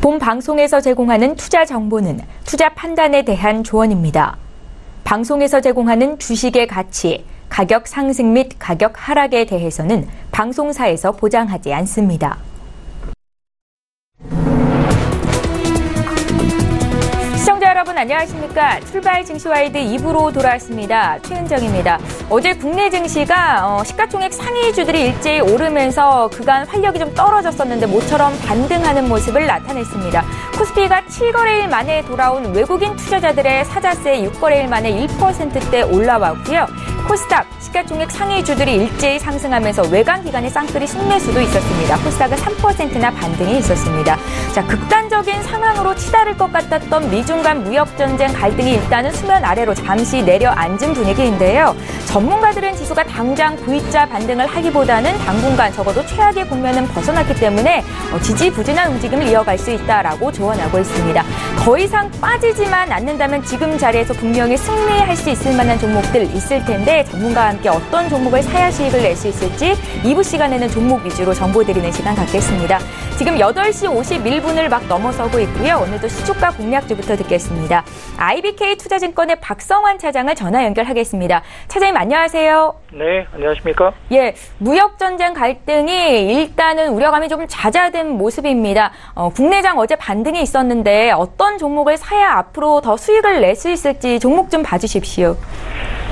본 방송에서 제공하는 투자 정보는 투자 판단에 대한 조언입니다. 방송에서 제공하는 주식의 가치, 가격 상승 및 가격 하락에 대해서는 방송사에서 보장하지 않습니다. 시청자 여러분 안녕하십니까? 출발 증시와이드 2부로 돌아왔습니다. 최은정입니다. 어제 국내 증시가 시가총액 상위주들이 일제히 오르면서 그간 활력이 좀 떨어졌었는데 모처럼 반등하는 모습을 나타냈습니다. 코스피가 7거래일 만에 돌아온 외국인 투자자들의 사자세 6거래일 만에 1%대 올라왔고요. 코스닥 시가총액 상위주들이 일제히 상승하면서 외관 기관의 쌍끌이 순매수도 있었습니다. 코스닥은 3%나 반등이 있었습니다. 자, 극단적인 상황으로 치달을 것 같았던 미중 간 무역전쟁 갈등이 일단은 수면 아래로 잠시 내려앉은 분위기인데요. 전문가들은 지수가 당장 V자 반등을 하기보다는 당분간 적어도 최악의 국면은 벗어났기 때문에 지지부진한 움직임을 이어갈 수 있다라고 조언하고 있습니다. 더 이상 빠지지만 않는다면 지금 자리에서 분명히 승리할 수 있을 만한 종목들 있을 텐데 전문가와 함께 어떤 종목을 사야 수익을 낼 수 있을지 2부 시간에는 종목 위주로 정보드리는 시간 갖겠습니다. 지금 8시 51분을 막 넘어서고 있고요. 오늘도 시초가 공략주부터 듣겠습니다. IBK 투자증권의 박성환 차장을 전화 연결하겠습니다. 차장님 안녕하세요. 네, 안녕하십니까? 예, 무역전쟁 갈등이 일단은 우려감이 좀 잦아든 모습입니다. 국내장 어제 반등이 있었는데 어떤 종목을 사야 앞으로 더 수익을 낼 수 있을지 종목 좀 봐주십시오.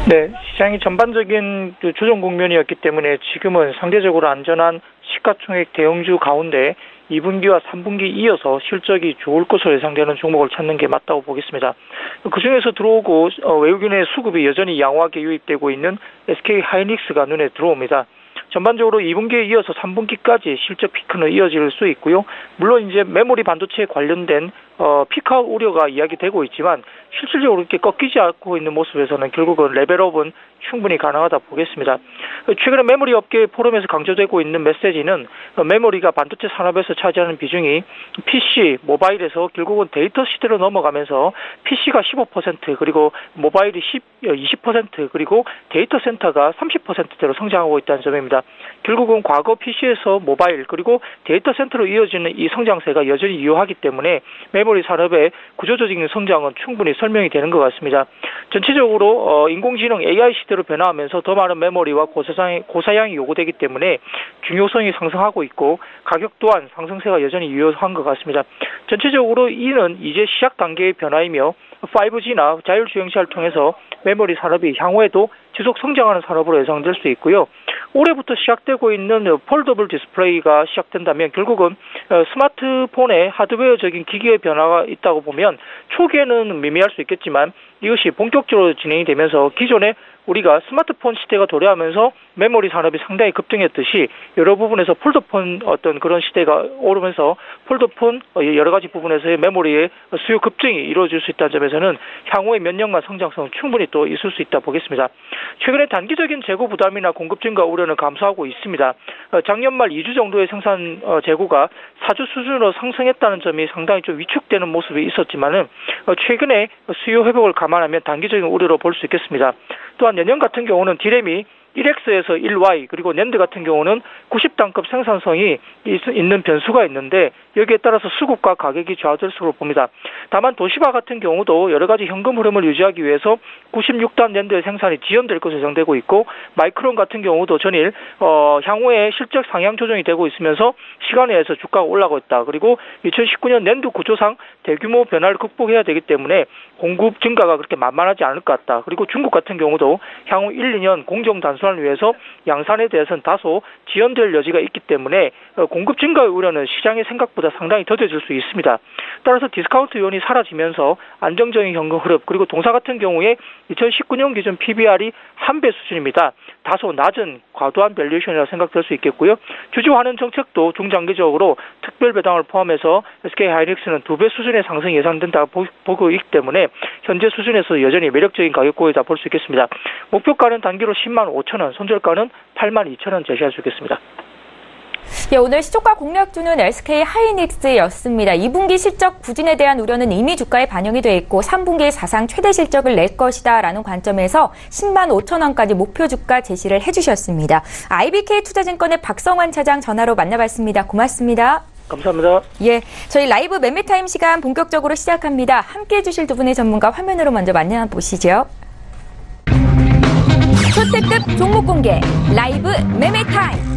네, 시장이 전반적인 조정 국면이었기 때문에 지금은 상대적으로 안전한 시가총액 대형주 가운데 2분기와 3분기 이어서 실적이 좋을 것으로 예상되는 종목을 찾는 게 맞다고 보겠습니다. 그중에서 들어오고 외국인의 수급이 여전히 양호하게 유입되고 있는 SK하이닉스가 눈에 들어옵니다. 전반적으로 2분기에 이어서 3분기까지 실적 피크는 이어질 수 있고요. 물론 이제 메모리 반도체에 관련된 피크아웃 우려가 이야기되고 있지만 실질적으로 이렇게 꺾이지 않고 있는 모습에서는 결국은 레벨업은 충분히 가능하다 보겠습니다. 최근에 메모리 업계 포럼에서 강조되고 있는 메시지는 메모리가 반도체 산업에서 차지하는 비중이 PC, 모바일에서 결국은 데이터 시대로 넘어가면서 PC가 15% 그리고 모바일이 20% 그리고 데이터 센터가 30%대로 성장하고 있다는 점입니다. 결국은 과거 PC에서 모바일 그리고 데이터 센터로 이어지는 이 성장세가 여전히 유효하기 때문에 메모리 산업의 구조적인 성장은 충분히 설명이 되는 것 같습니다. 전체적으로 인공지능 AI 시대로 변화하면서 더 많은 메모리와 고사양이 요구되기 때문에 중요성이 상승하고 있고 가격 또한 상승세가 여전히 유효한 것 같습니다. 전체적으로 이는 이제 시작 단계의 변화이며 5G나 자율주행차를 통해서 메모리 산업이 향후에도 지속 성장하는 산업으로 예상될 수 있고요. 올해부터 시작되고 있는 폴더블 디스플레이가 시작된다면 결국은 스마트폰의 하드웨어적인 기기의 변화가 있다고 보면 초기에는 미미할 수 있겠지만 이것이 본격적으로 진행이 되면서 기존에 우리가 스마트폰 시대가 도래하면서 메모리 산업이 상당히 급등했듯이 여러 부분에서 폴더폰 어떤 그런 시대가 오르면서 폴더폰 여러 가지 부분에서의 메모리의 수요 급증이 이루어질 수 있다는 점에서는 향후의 몇 년간 성장성 충분히 또 있을 수 있다 보겠습니다. 최근에 단기적인 재고 부담이나 공급 증가 우려는 감소하고 있습니다. 작년 말 2주 정도의 생산 재고가 4주 수준으로 상승했다는 점이 상당히 좀 위축되는 모습이 있었지만은 최근에 수요 회복을 감안하면 단기적인 우려로 볼 수 있겠습니다. 또한 내년 같은 경우는 디램이 1X에서 1Y 그리고 낸드 같은 경우는 90단급 생산성이 있는 변수가 있는데 여기에 따라서 수급과 가격이 좌우될 수로 봅니다. 다만 도시바 같은 경우도 여러 가지 현금 흐름을 유지하기 위해서 96단 낸드의 생산이 지연될 것으로 예상되고 있고 마이크론 같은 경우도 전일 향후에 실적 상향 조정이 되고 있으면서 시간에 의해서 주가가 올라가고 있다. 그리고 2019년 낸드 구조상 대규모 변화를 극복해야 되기 때문에 공급 증가가 그렇게 만만하지 않을 것 같다. 그리고 중국 같은 경우도 향후 1, 2년 공정 단순화를 위해서 양산에 대해서는 다소 지연될 여지가 있기 때문에 공급 증가의 우려는 시장의 생각보다 상당히 더뎌질 수 있습니다. 따라서 디스카운트 요인이 사라지면서 안정적인 현금 흐름 그리고 동사 같은 경우에 2019년 기준 PBR이 1배 수준입니다. 다소 낮은 과도한 밸류에이션이라 생각될 수 있겠고요. 주주환원 정책도 중장기적으로 특별 배당을 포함해서 SK하이닉스는 2배 수준의 상승이 예상된다 보고 있기 때문에 현재 수준에서 여전히 매력적인 가격고이다 볼 수 있겠습니다. 목표가는 단기로 10만 5천 원, 손절가는 8만 2천 원 제시할 수 있겠습니다. 예, 오늘 시초가 공략주는 SK하이닉스였습니다. 2분기 실적 부진에 대한 우려는 이미 주가에 반영이 돼 있고 3분기에 사상 최대 실적을 낼 것이다라는 관점에서 10만 5천 원까지 목표 주가 제시를 해주셨습니다. IBK 투자증권의 박성환 차장 전화로 만나봤습니다. 고맙습니다. 감사합니다. 예, 저희 라이브 매매타임 시간 본격적으로 시작합니다. 함께해 주실 두 분의 전문가 화면으로 먼저 만나보시죠. 초특급 종목 공개 라이브 매매타임.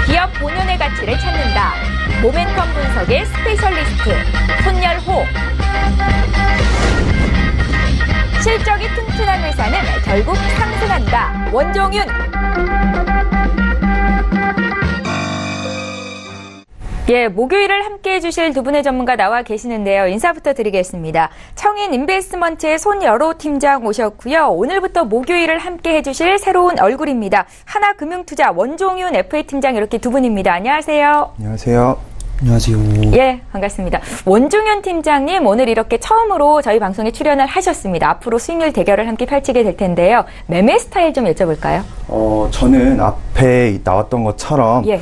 기업 본연의 가치를 찾는다. 모멘텀 분석의 스페셜리스트 손열호. 실적이 튼튼한 회사는 결국 상승한다. 원종윤. 예, 목요일을 함께해 주실 두 분의 전문가 나와 계시는데요. 인사부터 드리겠습니다. 청인 인베스트먼트의 손여로 팀장 모셨고요. 오늘부터 목요일을 함께해 주실 새로운 얼굴입니다. 하나금융투자 원종윤 FA 팀장 이렇게 두 분입니다. 안녕하세요. 안녕하세요. 안녕하세요. 예, 반갑습니다. 원종윤 팀장님 오늘 이렇게 처음으로 저희 방송에 출연을 하셨습니다. 앞으로 수익률 대결을 함께 펼치게 될 텐데요. 매매 스타일 좀 여쭤볼까요? 저는 앞에 나왔던 것처럼 예.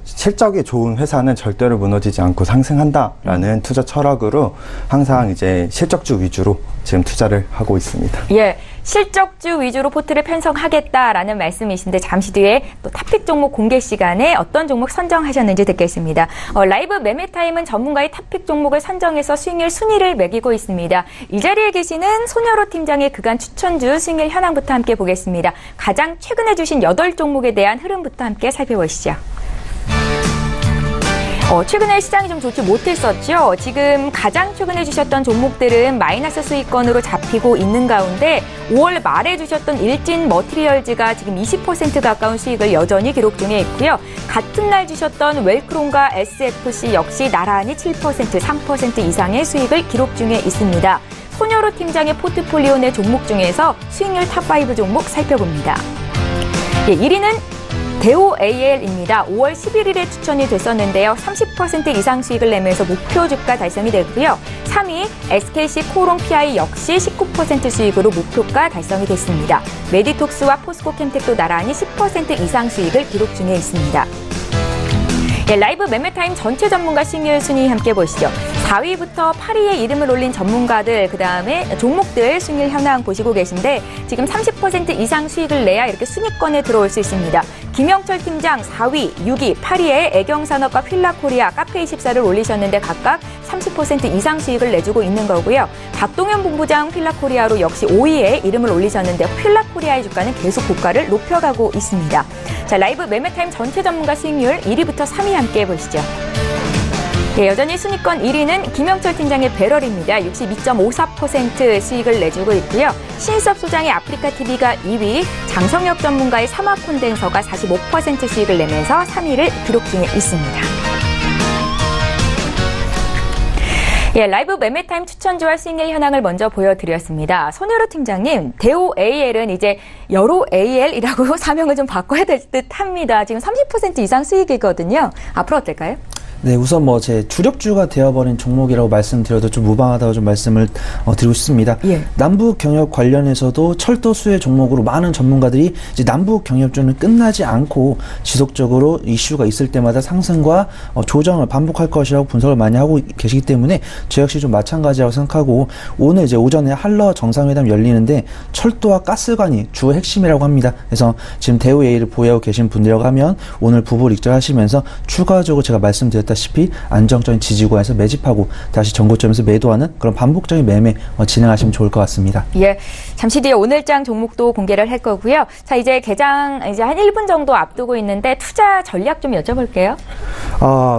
실적이 좋은 회사는 절대로 무너지지 않고 상승한다라는 투자 철학으로 항상 이제 실적주 위주로 지금 투자를 하고 있습니다. 예, 실적주 위주로 포트를 편성하겠다라는 말씀이신데 잠시 뒤에 또 탑픽 종목 공개 시간에 어떤 종목 선정하셨는지 듣겠습니다. 라이브 매매타임은 전문가의 탑픽 종목을 선정해서 수익률 순위를 매기고 있습니다. 이 자리에 계시는 손여로 팀장의 그간 추천주 수익률 현황부터 함께 보겠습니다. 가장 최근에 주신 8종목에 대한 흐름부터 함께 살펴보시죠. 최근에 시장이 좀 좋지 못했었죠. 지금 가장 최근에 주셨던 종목들은 마이너스 수익권으로 잡히고 있는 가운데 5월 말에 주셨던 일진 머티리얼즈가 지금 20% 가까운 수익을 여전히 기록 중에 있고요. 같은 날 주셨던 웰크론과 SFC 역시 나란히 7%, 3% 이상의 수익을 기록 중에 있습니다. 손여로 팀장의 포트폴리오 내 종목 중에서 수익률 탑5 종목 살펴봅니다. 예, 1위는 대우 AL입니다. 5월 11일에 추천이 됐었는데요. 30% 이상 수익을 내면서 목표 주가 달성이 됐고요. 3위 SKC 코오롱 PI 역시 19% 수익으로 목표가 달성이 됐습니다. 메디톡스와 포스코 캠텍도 나란히 10% 이상 수익을 기록 중에 있습니다. 예, 라이브 매매타임 전체 전문가 수익률 순위 함께 보시죠. 4위부터 8위에 이름을 올린 전문가들, 그 다음에 종목들 수익률 현황 보시고 계신데 지금 30% 이상 수익을 내야 이렇게 순위권에 들어올 수 있습니다. 김영철 팀장 4위, 6위, 8위에 애경산업과 필라코리아, 카페24를 올리셨는데 각각 30% 이상 수익을 내주고 있는 거고요. 박동현 본부장 필라코리아로 역시 5위에 이름을 올리셨는데 필라코리아의 주가는 계속 고가를 높여가고 있습니다. 자, 라이브 매매타임 전체 전문가 수익률 1위부터 3위 함께 보시죠. 네, 여전히 순위권 1위는 김영철 팀장의 배럴입니다. 62.54% 수익을 내주고 있고요. 신섭 소장의 아프리카TV가 2위, 장성혁 전문가의 삼화콘덴서가 45% 수익을 내면서 3위를 기록 중에 있습니다. 예, 라이브 매매타임 추천주와 수익률 현황을 먼저 보여드렸습니다. 손여로 팀장님, 대우 AL은 이제 여로 AL이라고 사명을 좀 바꿔야 될 듯 합니다. 지금 30% 이상 수익이거든요. 앞으로 어떨까요? 네, 우선 제 주력주가 되어버린 종목이라고 말씀드려도 좀 무방하다고 좀 말씀을 드리고 싶습니다. 예. 남북 경협 관련해서도 철도 수혜 종목으로 많은 전문가들이 이제 남북 경협주는 끝나지 않고 지속적으로 이슈가 있을 때마다 상승과 조정을 반복할 것이라고 분석을 많이 하고 계시기 때문에 저 역시 좀 마찬가지라고 생각하고 오늘 이제 오전에 한러 정상회담 열리는데 철도와 가스관이 주 핵심이라고 합니다. 그래서 지금 대우 A를 보유하고 계신 분들이라고 하면 오늘 부부 익절하시면서 추가적으로 제가 말씀드렸다시피 안정적인 지지구에서 매집하고 다시 전고점에서 매도하는 그런 반복적인 매매 진행하시면 좋을 것 같습니다. 예, 잠시 뒤에 오늘장 종목도 공개를 할 거고요. 자, 이제 개장 이제 한 1분 정도 앞두고 있는데 투자 전략 좀 여쭤볼게요.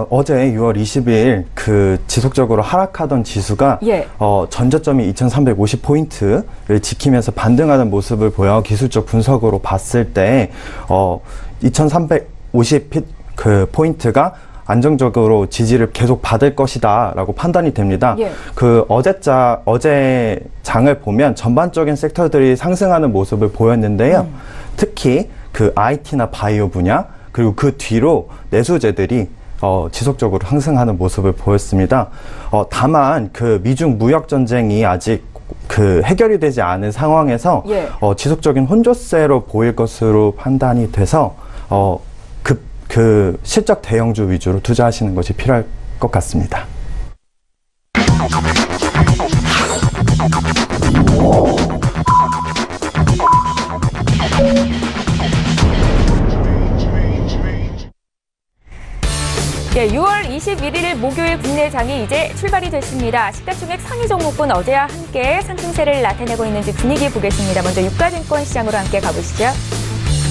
어제 6월 20일 그 지속적으로 하락하던 지수가 예. 전저점이 2350포인트를 지키면서 반등하는 모습을 보여 기술적 분석으로 봤을 때 2350 그 포인트가 안정적으로 지지를 계속 받을 것이다 라고 판단이 됩니다. 예. 어제 장을 보면 전반적인 섹터들이 상승하는 모습을 보였는데요. 특히 그 IT나 바이오 분야 그리고 그 뒤로 내수재들이 지속적으로 상승하는 모습을 보였습니다. 다만 그 미중 무역 전쟁이 아직 그 해결이 되지 않은 상황에서 예. 지속적인 혼조세로 보일 것으로 판단이 돼서 그 실적 대형주 위주로 투자하시는 것이 필요할 것 같습니다. 예, 6월 21일 목요일 국내장이 이제 출발이 됐습니다. 시가총액 상위 종목군 어제와 함께 상승세를 나타내고 있는지 분위기 보겠습니다. 먼저 유가증권 시장으로 함께 가보시죠.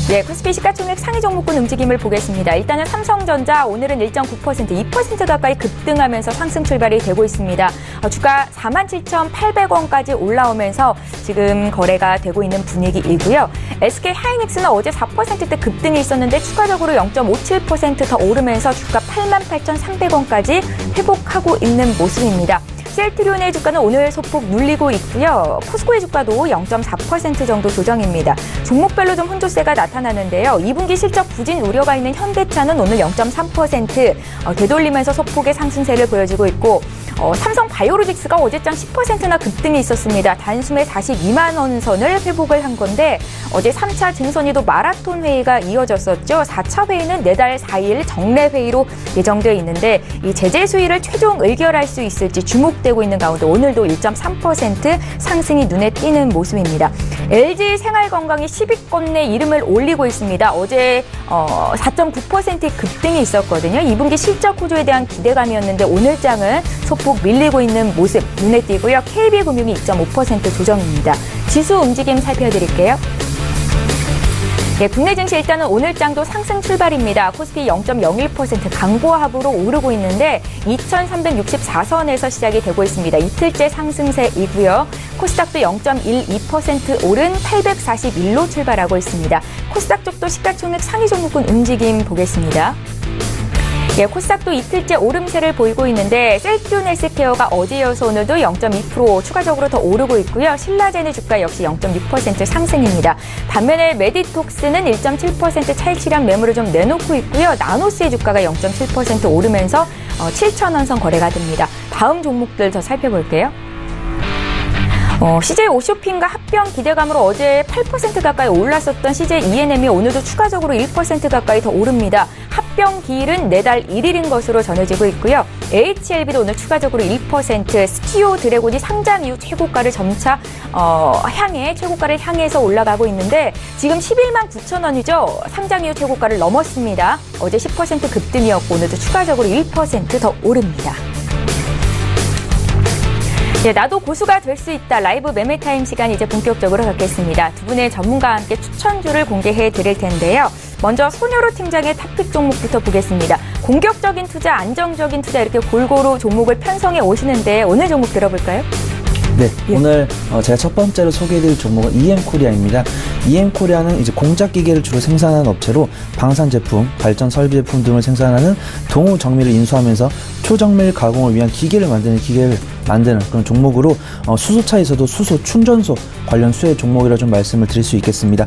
네, 코스피 시가총액 상위 종목군 움직임을 보겠습니다. 일단은 삼성전자 오늘은 1.9%, 2% 가까이 급등하면서 상승 출발이 되고 있습니다. 주가 47,800원까지 올라오면서 지금 거래가 되고 있는 분위기이고요. SK하이닉스는 어제 4%대 급등이 있었는데 추가적으로 0.57% 더 오르면서 주가 88,300원까지 회복하고 있는 모습입니다. 셀트리온의 주가는 오늘 소폭 눌리고 있고요. 포스코의 주가도 0.4% 정도 조정입니다. 종목별로 좀 혼조세가 나타나는데요. 2분기 실적 부진 우려가 있는 현대차는 오늘 0.3% 되돌리면서 소폭의 상승세를 보여주고 있고 삼성 바이오로직스가 어제장 10%나 급등이 있었습니다. 단숨에 42만 원 선을 회복을 한 건데 어제 3차 증선이도 마라톤 회의가 이어졌었죠. 4차 회의는 내달 4일 정례 회의로 예정되어 있는데 이 제재 수위를 최종 의결할 수 있을지 주목되고 있는 가운데 오늘도 1.3% 상승이 눈에 띄는 모습입니다. LG 생활건강이 10위권 내 이름을 올리고 있습니다. 어제 4.9%의 급등이 있었거든요. 2분기 실적 호조에 대한 기대감이었는데 오늘 장은 소폭 밀리고 있는 모습 눈에 띄고요. KB금융이 2.5% 조정입니다. 지수 움직임 살펴드릴게요. 네, 국내 증시 일단은 오늘 장도 상승 출발입니다. 코스피 0.01% 강보합으로 오르고 있는데 2,364선에서 시작이 되고 있습니다. 이틀째 상승세이고요. 코스닥도 0.12% 오른 841로 출발하고 있습니다. 코스닥 쪽도 시가총액 상위 종목군 움직임 보겠습니다. 예, 코스닥도 이틀째 오름세를 보이고 있는데 셀트리온 헬스케어가 어제 이어서 오늘도 0.2% 추가적으로 더 오르고 있고요. 신라젠의 주가 역시 0.6% 상승입니다. 반면에 메디톡스는 1.7% 차익실현 매물을 좀 내놓고 있고요. 나노스의 주가가 0.7% 오르면서 7,000원 선 거래가 됩니다. 다음 종목들 더 살펴볼게요. CJ 오쇼핑과 합병 기대감으로 어제 8% 가까이 올랐었던 CJ E&M이 오늘도 추가적으로 1% 가까이 더 오릅니다. 합병 기일은 내달 1일인 것으로 전해지고 있고요. HLB도 오늘 추가적으로 1%, 스키오 드래곤이 상장 이후 최고가를 점차 최고가를 향해서 올라가고 있는데 지금 11만 9천 원이죠. 상장 이후 최고가를 넘었습니다. 어제 10% 급등이었고 오늘도 추가적으로 1% 더 오릅니다. 네, 나도 고수가 될 수 있다. 라이브 매매타임 시간 이제 본격적으로 갖겠습니다. 두 분의 전문가와 함께 추천주를 공개해 드릴 텐데요. 먼저 손여로 팀장의 탑픽 종목부터 보겠습니다. 공격적인 투자, 안정적인 투자 이렇게 골고루 종목을 편성해 오시는데 오늘 종목 들어볼까요? 네, 예. 오늘 제가 첫 번째로 소개해드릴 종목은 EM코리아입니다. EM코리아는 이제 공작기계를 주로 생산하는 업체로 방산 제품, 발전 설비 제품 등을 생산하는 동우 정밀을 인수하면서 초정밀 가공을 위한 기계를 만드는 그런 종목으로 수소차에서도 수소 충전소 관련 수혜 종목이라 좀 말씀을 드릴 수 있겠습니다.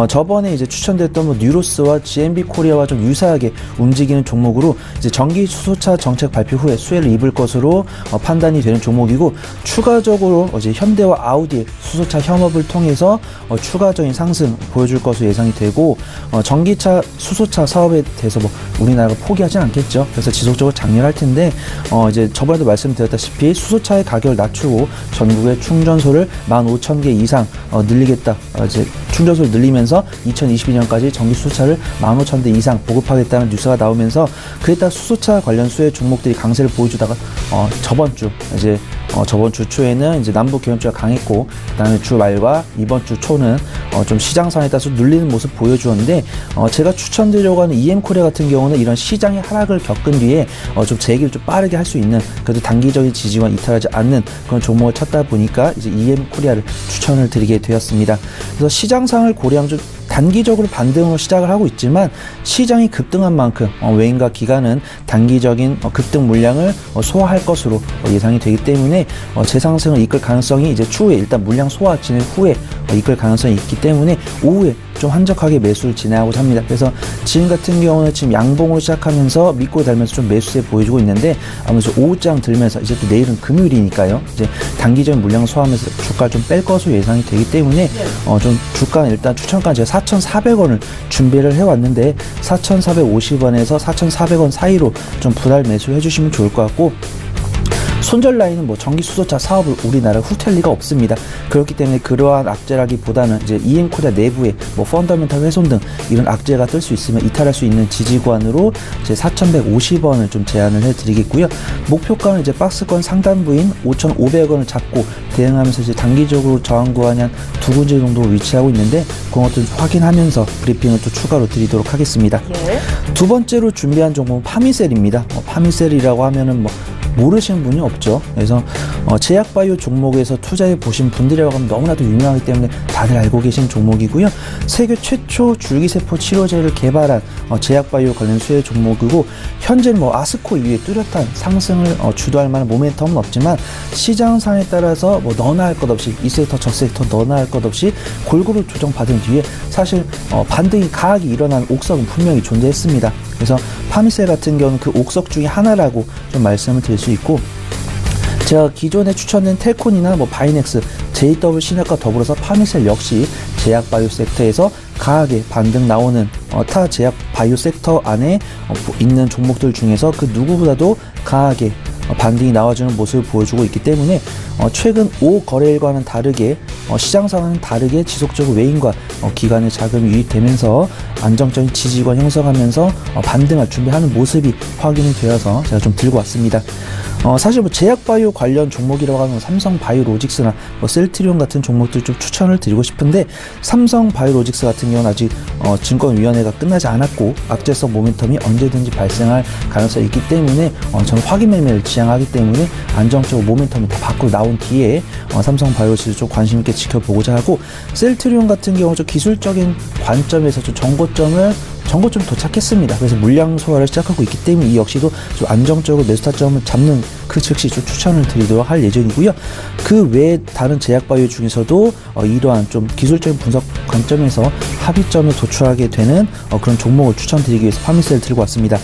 저번에 이제 추천드렸던 뉴로스와 GMB 코리아와 좀 유사하게 움직이는 종목으로 이제 전기 수소차 정책 발표 후에 수혜를 입을 것으로 판단이 되는 종목이고 추가적으로 이제 현대와 아우디의 수소차 협업을 통해서 추가적인 상승 보여줄 것으로 예상이 되고 전기차 수소차 사업에 대해서 우리나라가 포기하지 않겠죠. 그래서 지속적으로 장려할 텐데 이제 저번에도 말씀드렸다시피 수소차의 가격을 낮추고 전국의 충전소를 15,000개 이상 늘리겠다. 이제 충전소를 늘리면서 2022년까지 전기 수소차를 15,000대 이상 보급하겠다는 뉴스가 나오면서 그에 따라 수소차 관련 수혜 종목들이 강세를 보여주다가 저번 주 초에는 이제 남북 경협주가 강했고 그다음에 주 말과 이번 주 초는 좀 시장 상황에 따라서 눌리는 모습 보여주었는데 제가 추천드리려고 하는 EM코리아 같은 경우는 이런 시장의 하락을 겪은 뒤에 좀 재기를 좀 빠르게 할 수 있는 그래도 단기적인 지지와 이탈하지 않는 그런 종목을 찾다 보니까 이제 EM코리아를 추천을 드리게 되었습니다. 그래서 시장 상황을 고려하면 좀 단기적으로 반등으로 시작을 하고 있지만 시장이 급등한 만큼 외인과 기관은 단기적인 급등 물량을 소화할 것으로 예상이 되기 때문에 재상승을 이끌 가능성이 이제 추후에 일단 물량 소화 진행 후에 이끌 가능성이 있기 때문에 오후에 좀 한적하게 매수를 진행하고자 합니다. 그래서 지금 같은 경우는 지금 양봉으로 시작하면서 믿고 달면서 좀 매수세 보여주고 있는데 아무래도 오후장 들면서 이제 또 내일은 금요일이니까요. 이제 단기적인 물량 소화하면서 주가를 좀 뺄 것으로 예상이 되기 때문에 좀 주가는 일단 추천가 제가 4,400원을 준비를 해왔는데 4,450원에서 4,400원 사이로 좀 분할 매수를 해주시면 좋을 것 같고 손절 라인은 뭐 전기 수소차 사업을 우리나라 후퇴할 리가 없습니다. 그렇기 때문에 그러한 악재라기보다는 이제 이엔코리아 내부에 뭐 펀더멘탈 훼손 등 이런 악재가 뜰 수 있으면 이탈할 수 있는 지지구간으로 이제 4,150원을 좀 제안을 해드리겠고요. 목표가는 이제 박스권 상단부인 5,500원을 잡고 대응하면서 이제 단기적으로 저항 구간이 한 두 군데 정도 위치하고 있는데 그것도 확인하면서 브리핑을 또 추가로 드리도록 하겠습니다. 예. 두 번째로 준비한 종목은 파미셀입니다. 파미셀이라고 하면은 뭐 모르시는 분이 없죠. 그래서 제약바이오 종목에서 투자해 보신 분들이라고 하면 너무나도 유명하기 때문에 다들 알고 계신 종목이고요. 세계 최초 줄기세포 치료제를 개발한 제약바이오 관련 수혜 종목이고 현재는 뭐 아스코 이후에 뚜렷한 상승을 주도할 만한 모멘텀은 없지만 시장 상황에 따라서 뭐 너나 할 것 없이 이 섹터 저 섹터 너나 할 것 없이 골고루 조정받은 뒤에 사실 반등이 강하게 일어난 옥석은 분명히 존재했습니다. 그래서 파미셀 같은 경우는 그 옥석 중에 하나라고 좀 말씀을 드릴 수 있고 제가 기존에 추천된 텔콘이나 뭐 바이넥스, JW 신약과 더불어서 파미셀 역시 제약 바이오 섹터에서 강하게 반등 나오는 타 제약 바이오 섹터 안에 있는 종목들 중에서 그 누구보다도 강하게 반등이 나와주는 모습을 보여주고 있기 때문에 최근 5거래일과는 다르게 시장 상황은 다르게 지속적으로 외인과 기관의 자금이 유입되면서 안정적인 지지권 형성하면서 반등을 준비하는 모습이 확인이 되어서 제가 좀 들고 왔습니다. 사실 뭐 제약바이오 관련 종목이라고 하면 삼성바이오로직스나 뭐 셀트리온 같은 종목들 좀 추천을 드리고 싶은데 삼성바이오로직스 같은 경우는 아직 증권위원회가 끝나지 않았고 악재성 모멘텀이 언제든지 발생할 가능성이 있기 때문에 저는 확인 매매를 지향하기 때문에 안정적으로 모멘텀이 다 밖으로 나온 뒤에 삼성바이오로직스 좀 관심 있게 지켜보고자 하고 셀트리온 같은 경우 좀 기술적인 관점에서 좀 정고점 도착했습니다. 그래서 물량 소화를 시작하고 있기 때문에 이 역시도 좀 안정적으로 매수 타점을 잡는 그 즉시 좀 추천을 드리도록 할 예정이고요. 그 외에 다른 제약바이오 중에서도 이러한 좀 기술적인 분석 관점에서 합의점에 도출하게 되는 그런 종목을 추천드리기 위해서 파미셀을 들고 왔습니다.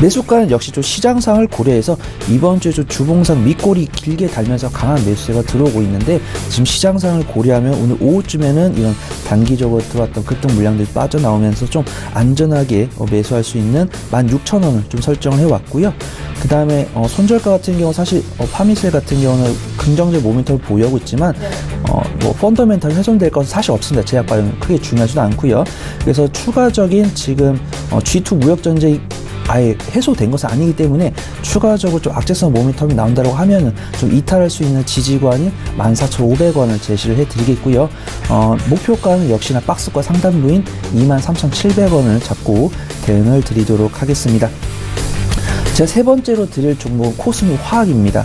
매수가는 역시 좀 시장상을 고려해서 이번 주에 좀 주봉상 밑골이 길게 달면서 강한 매수세가 들어오고 있는데 지금 시장상을 고려하면 오늘 오후쯤에는 이런 단기적으로 들어왔던 급등 물량들이 빠져나오면서 좀 안전하게 매수할 수 있는 16,000원을 좀 설정을 해왔고요. 그 다음에 손절가 같은 경우 사실 파미셀 같은 경우는 긍정적 모멘텀을 보유하고 있지만 뭐 펀더멘탈 훼손될 것은 사실 없습니다. 제약바이오는 크게 중요하지도 않고요. 그래서 추가적인 지금 G2 무역전쟁이 아예 해소된 것은 아니기 때문에 추가적으로 좀 악재성 모멘텀이 나온다고 하면은 좀 이탈할 수 있는 지지구간인 14,500원을 제시를 해드리겠고요. 목표가는 역시나 박스권 상단부인 23,700원을 잡고 대응을 드리도록 하겠습니다. 제가 세 번째로 드릴 종목은 코스모 화학입니다.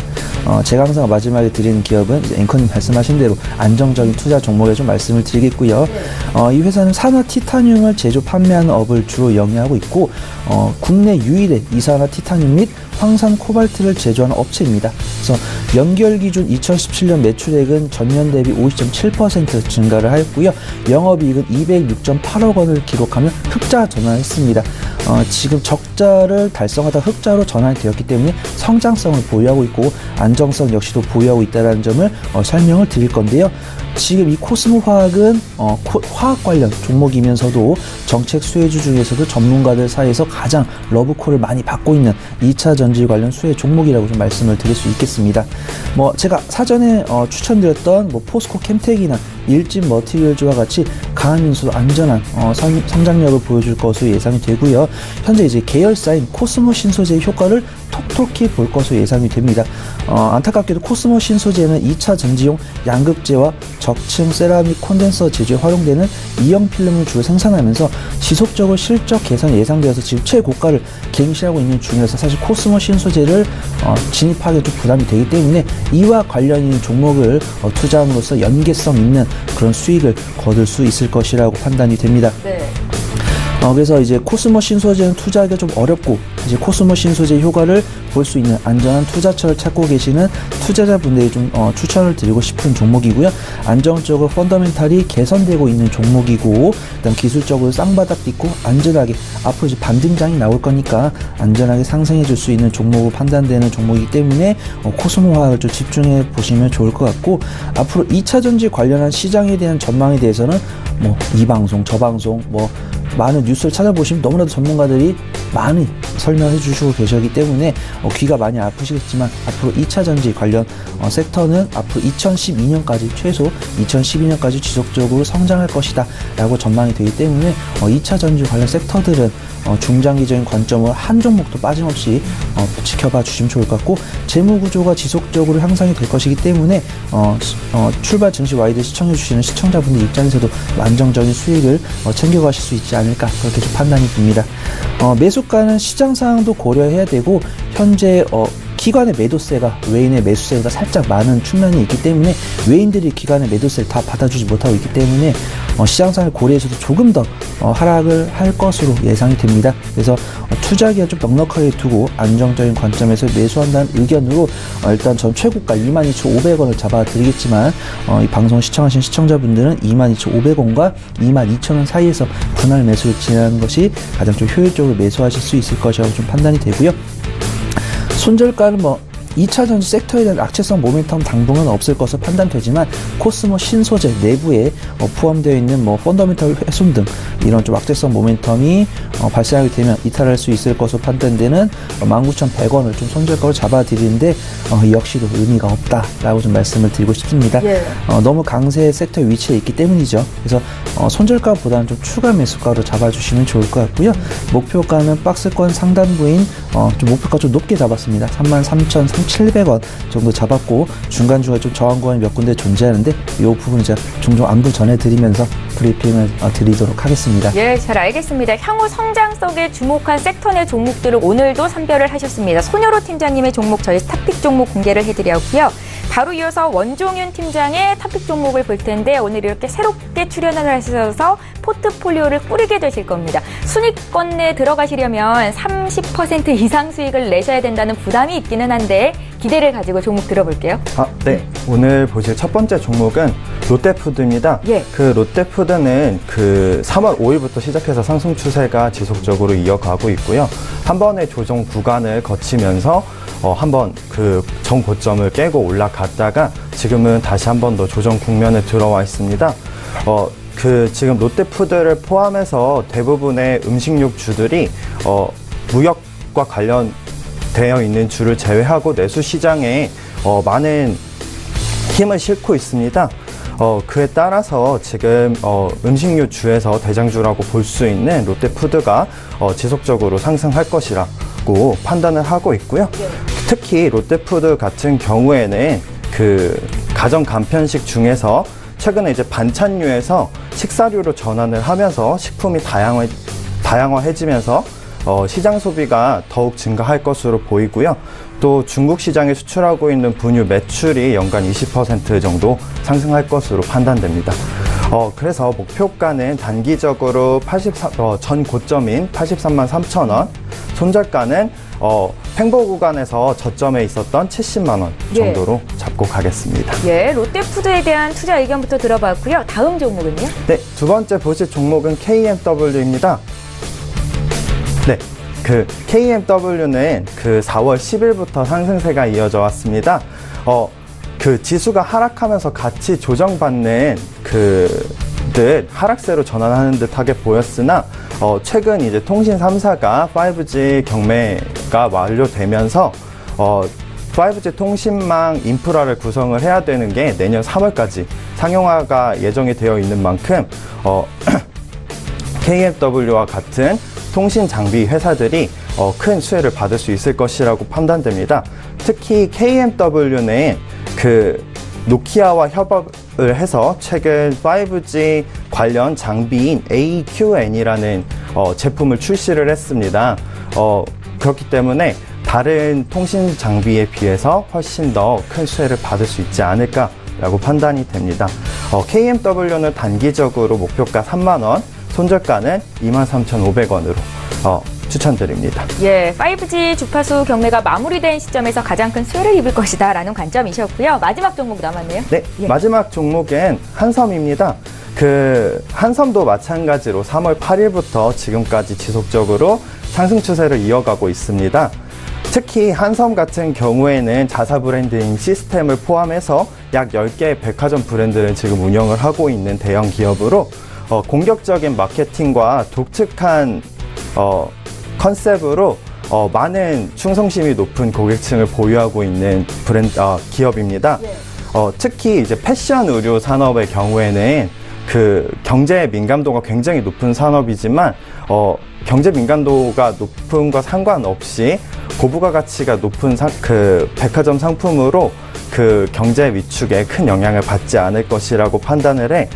제가 항상 마지막에 드리는 기업은 이제 앵커님 말씀하신 대로 안정적인 투자 종목에 좀 말씀을 드리겠고요. 이 회사는 산화 티타늄을 제조 판매하는 업을 주로 영위하고 있고 국내 유일의 이산화 티타늄 및 황산 코발트를 제조하는 업체입니다. 그래서 연결 기준 2017년 매출액은 전년 대비 50.7% 증가를 하였고요. 영업이익은 206.8억 원을 기록하며 흑자 전환했습니다. 지금 적자를 달성하다 흑자로 전환이 되었기 때문에 성장성을 보유하고 있고 안정성 역시도 보유하고 있다는 점을 설명을 드릴 건데요. 지금 이 코스모 화학은 화학 관련 종목이면서도 정책 수혜주 중에서도 전문가들 사이에서 가장 러브콜을 많이 받고 있는 2차 전지 관련 수혜 종목이라고 좀 말씀을 드릴 수 있겠습니다. 뭐 제가 사전에 추천드렸던 뭐 포스코 캠텍이나 일진 머티리얼즈와 같이 강한 인수 안전한 성장력을 보여줄 것으로 예상이 되고요. 현재 이제 계열사인 코스모 신소재의 효과를 톡톡히 볼 것으로 예상이 됩니다. 안타깝게도 코스모 신소재는 2차 전지용 양극재와 적층 세라믹 콘덴서 제조에 활용되는 이형 필름을 주로 생산하면서 지속적으로 실적 개선이 예상되어서 지금 최고가를 갱신하고 있는 중이라서 사실 코스모 신소재를 진입하기 좀 부담이 되기 때문에 이와 관련 있는 종목을 투자함으로써 연계성 있는 그런 수익을 거둘 수 있을 것이라고 판단이 됩니다. 네. 그래서 이제 코스모 신소재는 투자하기가 좀 어렵고 이제 코스모 신소재 효과를 볼 수 있는 안전한 투자처를 찾고 계시는 투자자분들이 좀 추천을 드리고 싶은 종목이고요. 안정적으로 펀더멘탈이 개선되고 있는 종목이고 그다음 기술적으로 쌍바닥 딛고 안전하게 앞으로 이제 반등장이 나올 거니까 안전하게 상승해 줄 수 있는 종목으로 판단되는 종목이기 때문에 코스모 화학을 좀 집중해 보시면 좋을 것 같고 앞으로 2차 전지 관련한 시장에 대한 전망에 대해서는 뭐 이 방송 저 방송 뭐 많은 뉴스를 찾아보시면 너무나도 전문가들이 많이 설명해 주시고 계시기 때문에 귀가 많이 아프시겠지만 앞으로 2차 전지 관련 섹터는 앞으로 2012년까지 최소 2012년까지 지속적으로 성장할 것이다 라고 전망이 되기 때문에 2차 전지 관련 섹터들은 중장기적인 관점으로 한 종목도 빠짐없이 지켜봐 주시면 좋을 것 같고, 재무 구조가 지속적으로 향상이 될 것이기 때문에 출발 증시 와이드 시청해 주시는 시청자분들 입장에서도 안정적인 수익을 챙겨가실 수 있지 않을까, 그렇게 좀 판단이 듭니다. 매수가는 시장 상황도 고려해야 되고, 현재 기관의 매도세가 외인의 매수세보다 살짝 많은 측면이 있기 때문에 외인들이 기관의 매도세를 다 받아주지 못하고 있기 때문에 시장상을 고려해서도 조금 더 하락을 할 것으로 예상이 됩니다. 그래서 투자기가 좀 넉넉하게 두고 안정적인 관점에서 매수한다는 의견으로 일단 전 최고가 22,500원을 잡아드리겠지만 이 방송 시청하신 시청자분들은 22,500원과 22,000원 사이에서 분할 매수를 진행하는 것이 가장 좀 효율적으로 매수하실 수 있을 것이라고 좀 판단이 되고요. 손절가는 2차 전지 섹터에 대한 악재성 모멘텀 당분은 없을 것으로 판단되지만, 코스모 신소재 내부에 포함되어 있는 펀더멘털 훼손 등 이런 좀 악재성 모멘텀이 발생하게 되면 이탈할 수 있을 것으로 판단되는 19,100원을 좀 손절가로 잡아드리는데 역시도 의미가 없다라고 좀 말씀을 드리고 싶습니다. 예. 너무 강세 섹터에 위치해 있기 때문이죠. 그래서 손절가보다는 좀 추가 매수가로 잡아주시면 좋을 것 같고요. 목표가는 박스권 상단부인 좀 목표가 좀 높게 잡았습니다. 33,700원 정도 잡았고, 중간중간에 좀 저항 구간이 몇 군데 존재하는데 이 부분 제가 종종 안부 전해드리면서 브리핑을 드리도록 하겠습니다. 예, 잘 알겠습니다. 향후 성장성에 주목한 섹터 내 종목들을 오늘도 선별을 하셨습니다. 손여로 팀장님의 종목 저희 탑픽 종목 공개를 해드렸고요. 바로 이어서 원종윤 팀장의 탑픽 종목을 볼 텐데, 오늘 이렇게 새롭게 출연을 하셔서 포트폴리오를 꾸리게 되실 겁니다. 순위권 내에 들어가시려면 30% 이상 수익을 내셔야 된다는 부담이 있기는 한데 기대를 가지고 종목 들어볼게요. 네. 오늘 보실 첫 번째 종목은 롯데푸드입니다. 예. 그 롯데푸드는 3월 5일부터 시작해서 상승 추세가 지속적으로 이어가고 있고요. 한 번의 조정 구간을 거치면서 한번 전 고점을 깨고 올라갔다가 지금은 다시 한 번 더 조정 국면에 들어와 있습니다. 지금 롯데푸드를 포함해서 대부분의 음식육주들이 무역과 관련되어 있는 주를 제외하고 내수 시장에 많은 힘을 싣고 있습니다. 그에 따라서 지금 음식료주에서 대장주라고 볼 수 있는 롯데푸드가 지속적으로 상승할 것이라고 판단을 하고 있고요. 특히 롯데푸드 같은 경우에는 가정 간편식 중에서 최근에 이제 반찬류에서 식사류로 전환을 하면서 식품이 다양화해지면서 시장 소비가 더욱 증가할 것으로 보이고요. 또 중국 시장에 수출하고 있는 분유 매출이 연간 20% 정도 상승할 것으로 판단됩니다. 그래서 목표가는 단기적으로 전 고점인 83만 3천원, 손절가는 횡보 구간에서 저점에 있었던 70만 원 정도로 잡고 가겠습니다. 예, 롯데푸드에 대한 투자 의견부터 들어봤고요. 다음 종목은요? 네, 두 번째 보실 종목은 KMW입니다. 네, KMW는 4월 10일부터 상승세가 이어져 왔습니다. 지수가 하락하면서 같이 조정받는 하락세로 전환하는 듯하게 보였으나 최근 이제 통신 3사가 5G 경매가 완료되면서 5G 통신망 인프라를 구성을 해야 되는 게 내년 3월까지 상용화가 예정이 되어 있는 만큼 KMW와 같은 통신 장비 회사들이 큰 수혜를 받을 수 있을 것이라고 판단됩니다. 특히 KMW는 노키아와 협업을 해서 최근 5G 관련 장비인 AQN이라는 제품을 출시를 했습니다. 그렇기 때문에 다른 통신 장비에 비해서 훨씬 더 큰 수혜를 받을 수 있지 않을까라고 판단이 됩니다. KMW는 단기적으로 목표가 3만 원, 손절가는 23,500원으로 추천드립니다. 예, 5G 주파수 경매가 마무리된 시점에서 가장 큰 수혜를 입을 것이다 라는 관점이셨고요. 마지막 종목 남았네요. 네, 예. 마지막 종목은 한섬입니다. 한섬도 마찬가지로 3월 8일부터 지금까지 지속적으로 상승 추세를 이어가고 있습니다. 특히 한섬 같은 경우에는 자사 브랜드인 시스템을 포함해서 약 10개의 백화점 브랜드를 지금 운영을 하고 있는 대형 기업으로 공격적인 마케팅과 독특한 컨셉으로 많은 충성심이 높은 고객층을 보유하고 있는 기업입니다. 특히 이제 패션 의류 산업의 경우에는 그 경제 민감도가 굉장히 높은 산업이지만 경제 민감도가 높은 것 상관없이 고부가 가치가 높은 그 백화점 상품으로 그 경제 위축에 큰 영향을 받지 않을 것이라고 판단을 해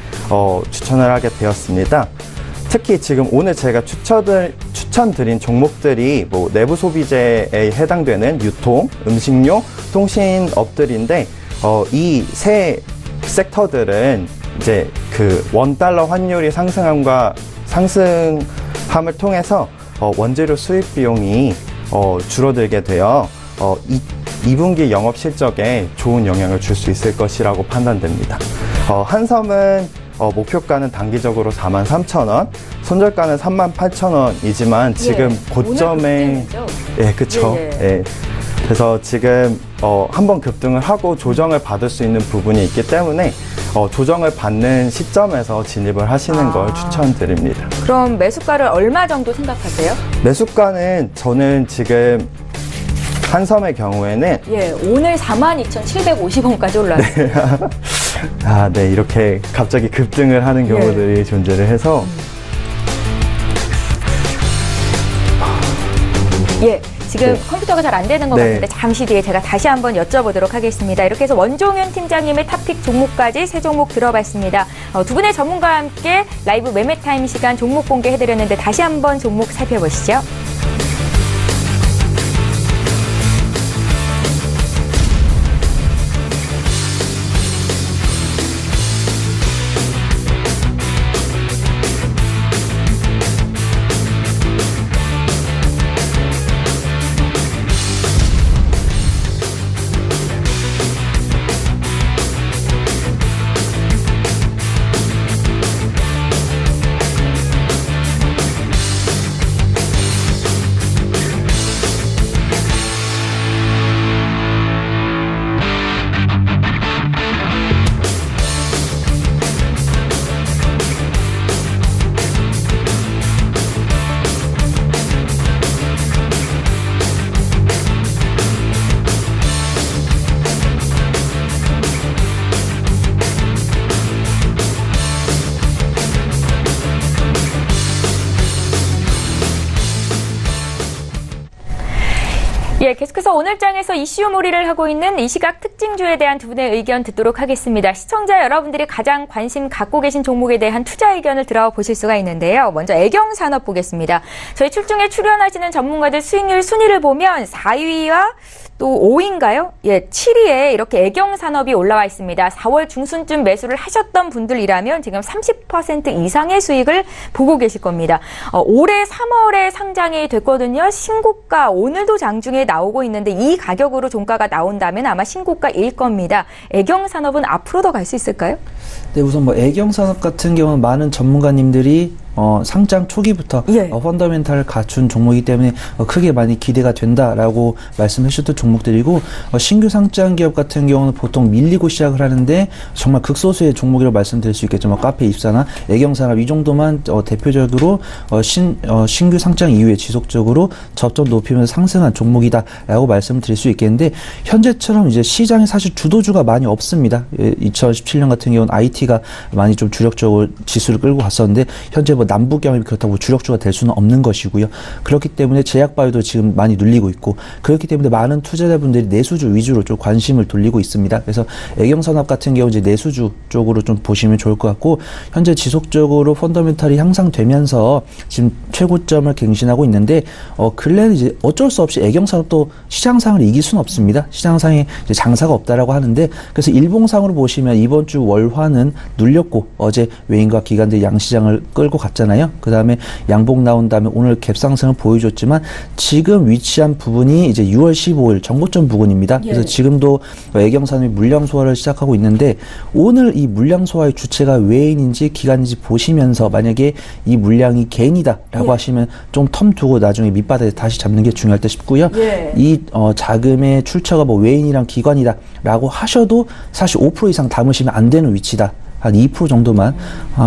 추천을 하게 되었습니다. 특히 지금 오늘 제가 추천드린 종목들이 뭐 내부 소비재에 해당되는 유통, 음식료, 통신업들인데 이 세 섹터들은 이제 그 원달러 환율이 상승함을 통해서 원재료 수입 비용이 줄어들게 되어 2분기 영업 실적에 좋은 영향을 줄 수 있을 것이라고 판단됩니다. 한섬은 목표가는 단기적으로 43,000원, 손절가는 38,000원이지만 지금 고점에 그쵸. 그래서 지금 한번 급등을 하고 조정을 받을 수 있는 부분이 있기 때문에 조정을 받는 시점에서 진입을 하시는 걸 추천드립니다. 그럼 매수가를 얼마 정도 생각하세요? 매수가는 저는 지금 한섬의 경우에는 오늘 42,750원까지 올랐어요. 네, 이렇게 갑자기 급등을 하는 경우들이 존재를 해서 지금 컴퓨터가 잘 안 되는 것 같은데 잠시 뒤에 제가 다시 한번 여쭤보도록 하겠습니다. 이렇게 해서 원종윤 팀장님의 탑픽 종목까지 세 종목 들어봤습니다. 두 분의 전문가와 함께 라이브 매매타임 시간 종목 공개해드렸는데 다시 한번 종목 살펴보시죠. 계속해서 오늘 장에서 이슈몰이를 하고 있는 이 시각 특징주에 대한 두 분의 의견 듣도록 하겠습니다. 시청자 여러분들이 가장 관심 갖고 계신 종목에 대한 투자 의견을 들어보실 수가 있는데요. 먼저 애경산업 보겠습니다. 저희 출중에 출연하시는 전문가들 수익률 순위를 보면 4위와 또 5위인가요? 7위에 이렇게 애경산업이 올라와 있습니다. 4월 중순쯤 매수를 하셨던 분들이라면 지금 30% 이상의 수익을 보고 계실 겁니다. 올해 3월에 상장이 됐거든요. 신고가 오늘도 장중에 나오고 있는데 이 가격으로 종가가 나온다면 아마 신고가일 겁니다. 애경산업은 앞으로도 갈 수 있을까요? 네, 우선 뭐 애경산업 같은 경우는 많은 전문가님들이 상장 초기부터 펀더멘탈을 갖춘 종목이기 때문에 크게 많이 기대가 된다라고 말씀해 주셨던 종목들이고, 신규 상장 기업 같은 경우는 보통 밀리고 시작을 하는데 정말 극소수의 종목이라고 말씀드릴 수 있겠죠. 카페24나 애경산업 이 정도만 대표적으로 신규 상장 이후에 지속적으로 접점 높이면서 상승한 종목이다라고 말씀을 드릴 수 있겠는데, 현재처럼 이제 시장에 사실 주도주가 많이 없습니다. 2017년 같은 경우는 IT가 많이 좀 주력적으로 지수를 끌고 갔었는데, 현재 뭐 남북 경협이 그렇다고 주력주가 될 수는 없는 것이고요. 그렇기 때문에 제약바이오도 지금 많이 눌리고 있고, 그렇기 때문에 많은 투자자분들이 내수주 위주로 좀 관심을 돌리고 있습니다. 그래서 애경산업 같은 경우 이제 내수주 쪽으로 좀 보시면 좋을 것 같고, 현재 지속적으로 펀더멘탈이 향상되면서 지금 최고점을 갱신하고 있는데, 근래는 이제 어쩔 수 없이 애경산업도 시장상을 이길 수는 없습니다. 시장상에 이제 장사가 없다라고 하는데, 그래서 일봉상으로 보시면 이번 주 월화는 눌렸고, 어제 외인과 기관들 양시장을 끌고 갔잖아요. 그 다음에 양봉 나온 다음에 오늘 갭상승을 보여줬지만, 지금 위치한 부분이 이제 6월 15일 정고점 부근입니다. 그래서 지금도 애경산업이 물량 소화를 시작하고 있는데, 오늘 이 물량 소화의 주체가 외인인지 기관인지 보시면서 만약에 이 물량이 개인이다라고 하시면 좀 텀 두고 나중에 밑바닥에 다시 잡는 게 중요할 듯 싶고요. 이 자금의 출처가 뭐 외인이랑 기관이다라고 하셔도 사실 5% 이상 담으시면 안 되는 위치다 한 2% 정도만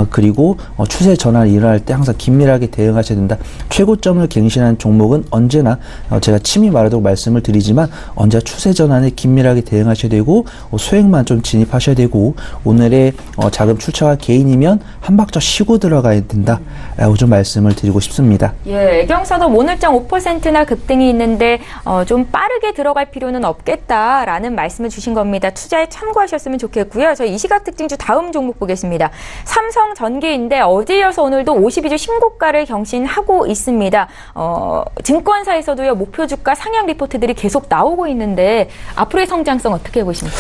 그리고 추세 전환이 일어날 때 항상 긴밀하게 대응하셔야 된다. 최고점을 갱신한 종목은 언제나 제가 침이 마르도록 말씀을 드리지만 언제나 추세 전환에 긴밀하게 대응하셔야 되고 수익만 좀 진입하셔야 되고 오늘의 자금 출처가 개인이면 한 박자 쉬고 들어가야 된다라고 좀 말씀을 드리고 싶습니다. 예, 애경사도 오늘장 5%나 급등이 있는데 좀 빠르게 들어갈 필요는 없겠다라는 말씀을 주신 겁니다. 투자에 참고하셨으면 좋겠고요. 저희 이 시각 특징주 다음 종목 보겠습니다. 삼성전기인데 어제 이어서 오늘도 52주 신고가를 경신하고 있습니다. 증권사에서도요, 목표 주가 상향 리포트들이 계속 나오고 있는데 앞으로의 성장성 어떻게 보십니까?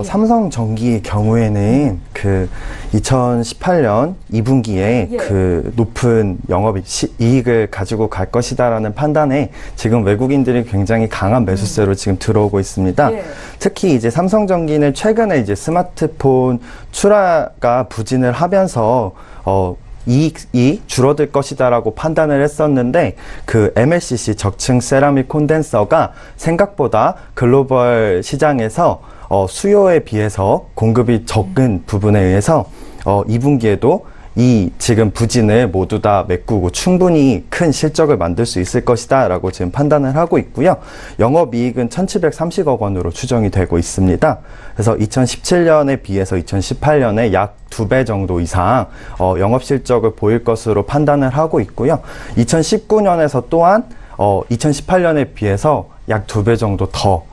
삼성전기의 경우에는 그 2018년 2분기에 그 높은 영업이익을 가지고 갈 것이다라는 판단에 지금 외국인들이 굉장히 강한 매수세로 지금 들어오고 있습니다. 특히 이제 삼성전기는 최근에 이제 스마트폰 출하가 부진을 하면서 이익이 줄어들 것이다라고 판단을 했었는데 그 MLCC 적층 세라믹 콘덴서가 생각보다 글로벌 시장에서 수요에 비해서 공급이 적은 부분에 의해서 2분기에도 이 지금 부진을 모두 다 메꾸고 충분히 큰 실적을 만들 수 있을 것이다 라고 지금 판단을 하고 있고요. 영업이익은 1730억 원으로 추정이 되고 있습니다. 그래서 2017년에 비해서 2018년에 약 2배 정도 이상 영업실적을 보일 것으로 판단을 하고 있고요. 2019년에서 또한 2018년에 비해서 약 2배 정도 더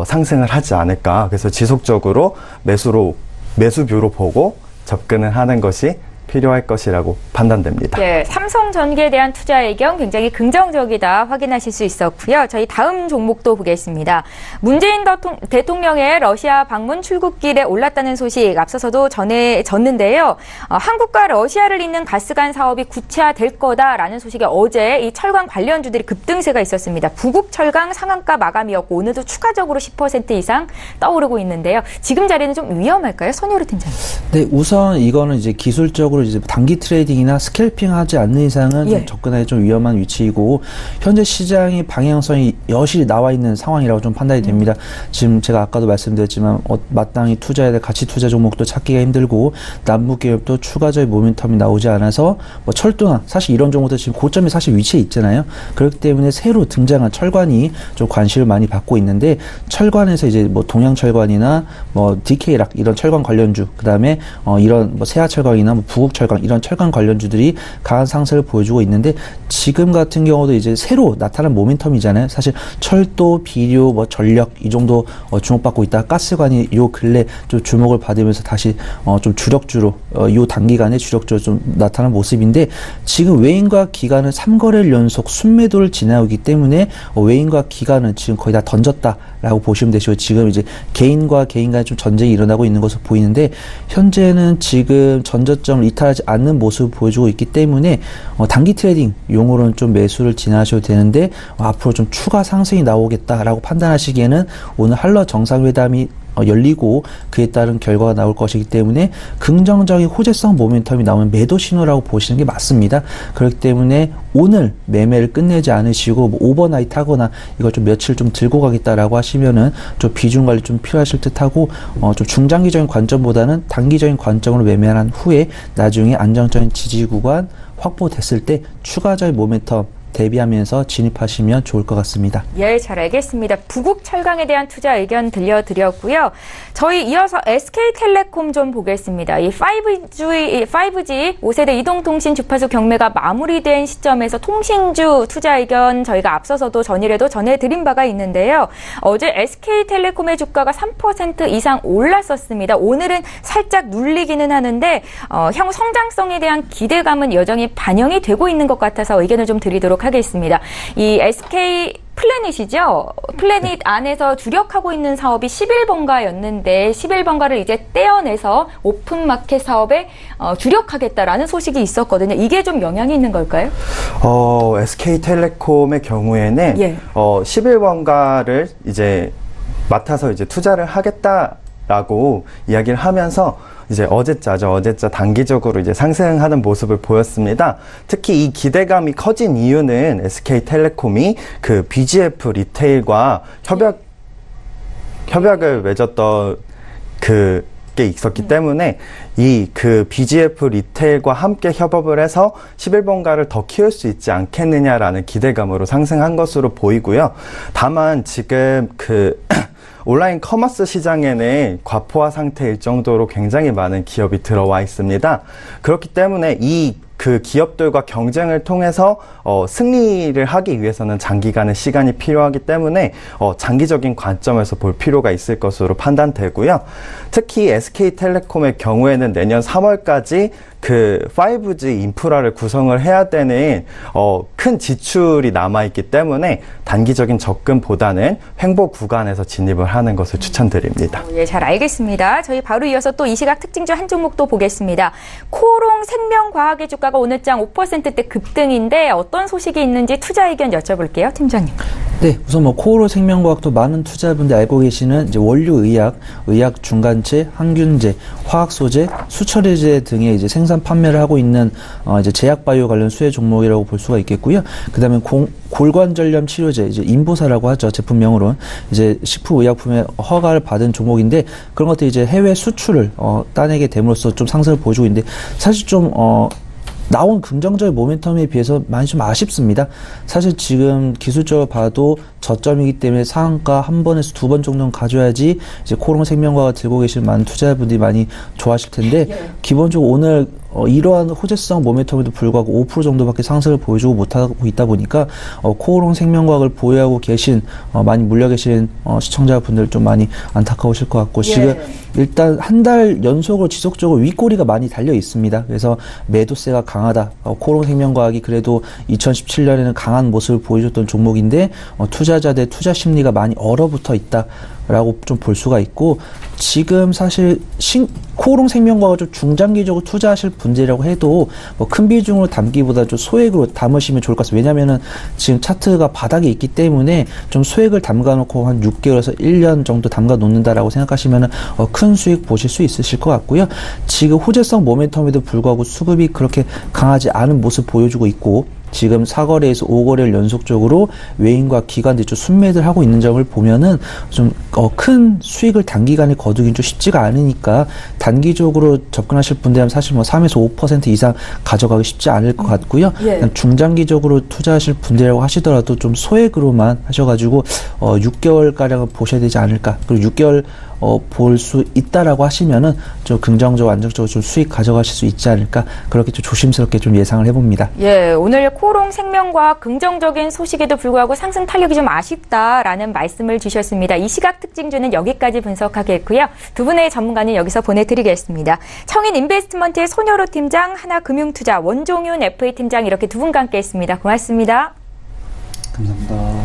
상승을 하지 않을까. 그래서 지속적으로 매수뷰로 보고 접근을 하는 것이 필요할 것이라고 판단됩니다. 네, 삼성전기에 대한 투자 의견 굉장히 긍정적이다 확인하실 수 있었고요. 저희 다음 종목도 보겠습니다. 문재인 대통령의 러시아 방문 출국길에 올랐다는 소식 앞서서도 전해졌는데요. 한국과 러시아를 잇는 가스관 사업이 구체화될 거다라는 소식에 어제 이 철강 관련주들이 급등세가 있었습니다. 부국철강 상한가 마감이었고 오늘도 추가적으로 10% 이상 떠오르고 있는데요. 지금 자리는 좀 위험할까요? 손효리 팀장님. 네, 우선 이거는 이제 기술적으로 이제 단기 트레이딩이나 스캘핑 하지 않는 이상은 좀 접근하기 좀 위험한 위치이고 현재 시장의 방향성이 여실히 나와 있는 상황이라고 좀 판단이 됩니다. 지금 제가 아까도 말씀드렸지만 마땅히 투자해야 될 가치 투자 종목도 찾기가 힘들고 남북 기업도 추가적인 모멘텀이 나오지 않아서 철도나 사실 이런 종목도 지금 고점에 사실 위치해 있잖아요. 그렇기 때문에 새로 등장한 철관이 좀 관심을 많이 받고 있는데 철관에서 이제 동양철관이나 DK락 이런 철관 관련주 그다음에 이런 세아철강이나 부국철강 이런 철강 관련주들이 강한 상승을 보여주고 있는데 지금 같은 경우도 이제 새로 나타난 모멘텀이잖아요. 사실 철도, 비료, 전력 이 정도 주목받고 있다. 가스관이 요 근래 좀 주목을 받으면서 다시 좀 주력주로 요 단기간에 주력주로 좀 나타난 모습인데 지금 외인과 기관은 3거래일 연속 순매도를 지나고 있기 때문에 외인과 기관은 지금 거의 다 던졌다라고 보시면 되시고 지금 이제 개인과 개인 간에 좀 전쟁이 일어나고 있는 것으로 보이는데 현재는 지금 전저점을 이탈하지 않는 모습을 보여주고 있기 때문에 단기 트레이딩 용어로는 좀 매수를 진행하셔도 되는데 앞으로 좀 추가 상승이 나오겠다라고 판단하시기에는 오늘 한러 정상회담이 열리고 그에 따른 결과가 나올 것이기 때문에 긍정적인 호재성 모멘텀이 나오면 매도 신호라고 보시는 게 맞습니다. 그렇기 때문에 오늘 매매를 끝내지 않으시고 오버나이트 하거나 이걸 좀 며칠 좀 들고 가겠다라고 하시면은 좀 비중 관리 좀 필요하실 듯하고 좀 중장기적인 관점보다는 단기적인 관점으로 매매한 후에 나중에 안정적인 지지 구간 확보됐을 때 추가적인 모멘텀 대비하면서 진입하시면 좋을 것 같습니다. 예, 잘 알겠습니다. 부국철강에 대한 투자 의견 들려드렸고요. 저희 이어서 SK텔레콤 좀 보겠습니다. 이 5G 5세대 이동통신 주파수 경매가 마무리된 시점에서 통신주 투자 의견 저희가 앞서서도 전일에도 전해드린 바가 있는데요. 어제 SK텔레콤의 주가가 3% 이상 올랐었습니다. 오늘은 살짝 눌리기는 하는데 향후 성장성에 대한 기대감은 여전히 반영이 되고 있는 것 같아서 의견을 좀 드리도록 하겠습니다. 이 SK 플래닛이죠. 플래닛 안에서 주력하고 있는 사업이 11번가였는데 11번가를 이제 떼어내서 오픈마켓 사업에 주력하겠다라는 소식이 있었거든요. 이게 좀 영향이 있는 걸까요? SK텔레콤의 경우에는 11번가를 이제 맡아서 이제 투자를 하겠다라고 이야기를 하면서 이제 어제자 단기적으로 이제 상승하는 모습을 보였습니다. 특히 이 기대감이 커진 이유는 SK텔레콤이 그 BGF 리테일과 협약을 맺었던 그 게 있었기 때문에 이 그 BGF 리테일과 함께 협업을 해서 11번가를 더 키울 수 있지 않겠느냐라는 기대감으로 상승한 것으로 보이고요. 다만 지금 그 온라인 커머스 시장에는 과포화 상태일 정도로 굉장히 많은 기업이 들어와 있습니다. 그렇기 때문에 그 기업들과 경쟁을 통해서 승리를 하기 위해서는 장기간의 시간이 필요하기 때문에 장기적인 관점에서 볼 필요가 있을 것으로 판단되고요. 특히 SK텔레콤의 경우에는 내년 3월까지 그 5G 인프라를 구성을 해야 되는 큰 지출이 남아있기 때문에 단기적인 접근보다는 횡보 구간에서 진입을 하는 것을 추천드립니다. 예, 잘 알겠습니다. 저희 바로 이어서 또 이 시각 특징주 한 종목도 보겠습니다. 코오롱 생명과학의 주가가 오늘 장 5%대 급등인데 어떤 소식이 있는지 투자 의견 여쭤볼게요, 팀장님. 네, 우선 코오롱 생명과학도 많은 투자분들이 알고 계시는 이제 원료의약, 의약 중간체, 항균제, 화학소재, 수처리제 등의 이제 생산 판매를 하고 있는 이제 제약바이오 관련 수혜 종목이라고 볼 수가 있겠고요. 그다음에 골관절염 치료제, 이제 인보사라고 하죠. 제품명으로는 이제 식품의약품의 허가를 받은 종목인데 그런 것들이 이제 해외 수출을 따내게 됨으로써 좀 상승을 보여주고 있는데 사실 좀 나온 긍정적인 모멘텀에 비해서 많이 좀 아쉽습니다. 사실 지금 기술적으로 봐도 저점이기 때문에 상한가 한 번에서 두 번 정도는 가져야지 이제 코오롱 생명과학을 들고 계신 많은 투자자분들이 많이 좋아하실 텐데 기본적으로 오늘 이러한 호재성 모멘텀에도 불구하고 5% 정도밖에 상승을 보여주고 못하고 있다 보니까 코오롱 생명과학을 보유하고 계신 많이 물려 계신 시청자분들 좀 많이 안타까우실 것 같고 지금 일단 한 달 연속으로 지속적으로 윗꼬리가 많이 달려 있습니다. 그래서 매도세가 강하다. 코오롱 생명과학이 그래도 2017년에는 강한 모습을 보여줬던 종목인데 투자자들 투자 심리가 많이 얼어붙어 있다라고 좀 볼 수가 있고 지금 사실 코오롱 생명과학을 좀 중장기적으로 투자하실 분들이라고 해도 큰 비중으로 담기보다 좀 소액으로 담으시면 좋을 것 같습니다. 왜냐면은 지금 차트가 바닥에 있기 때문에 좀 소액을 담가 놓고 한 6개월에서 1년 정도 담가 놓는다라고 생각하시면은 큰 수익 보실 수 있으실 것 같고요. 지금 호재성 모멘텀에도 불구하고 수급이 그렇게 강하지 않은 모습 보여주고 있고 지금 4거래에서 5거래를 연속적으로 외인과 기관들이 좀 순매를 하고 있는 점을 보면은 좀 큰 수익을 단기간에 거두긴 좀 쉽지가 않으니까 단기적으로 접근하실 분들은 사실 3에서 5% 이상 가져가기 쉽지 않을 것 같고요. 중장기적으로 투자하실 분들이라고 하시더라도 좀 소액으로만 하셔가지고 6개월가량은 보셔야 되지 않을까. 그리고 6개월 볼 수 있다라고 하시면은 좀 긍정적으로 안정적으로 좀 수익 가져가실 수 있지 않을까 그렇게 좀 조심스럽게 좀 예상을 해봅니다. 예, 오늘 코오롱 생명과학 긍정적인 소식에도 불구하고 상승 탄력이 좀 아쉽다라는 말씀을 주셨습니다. 이 시각 특징주는 여기까지 분석하겠고요. 두 분의 전문가는 여기서 보내드리겠습니다. 청인 인베스트먼트의 손여로 팀장, 하나금융투자 원종윤 FA 팀장 이렇게 두 분과 함께했습니다. 고맙습니다. 감사합니다.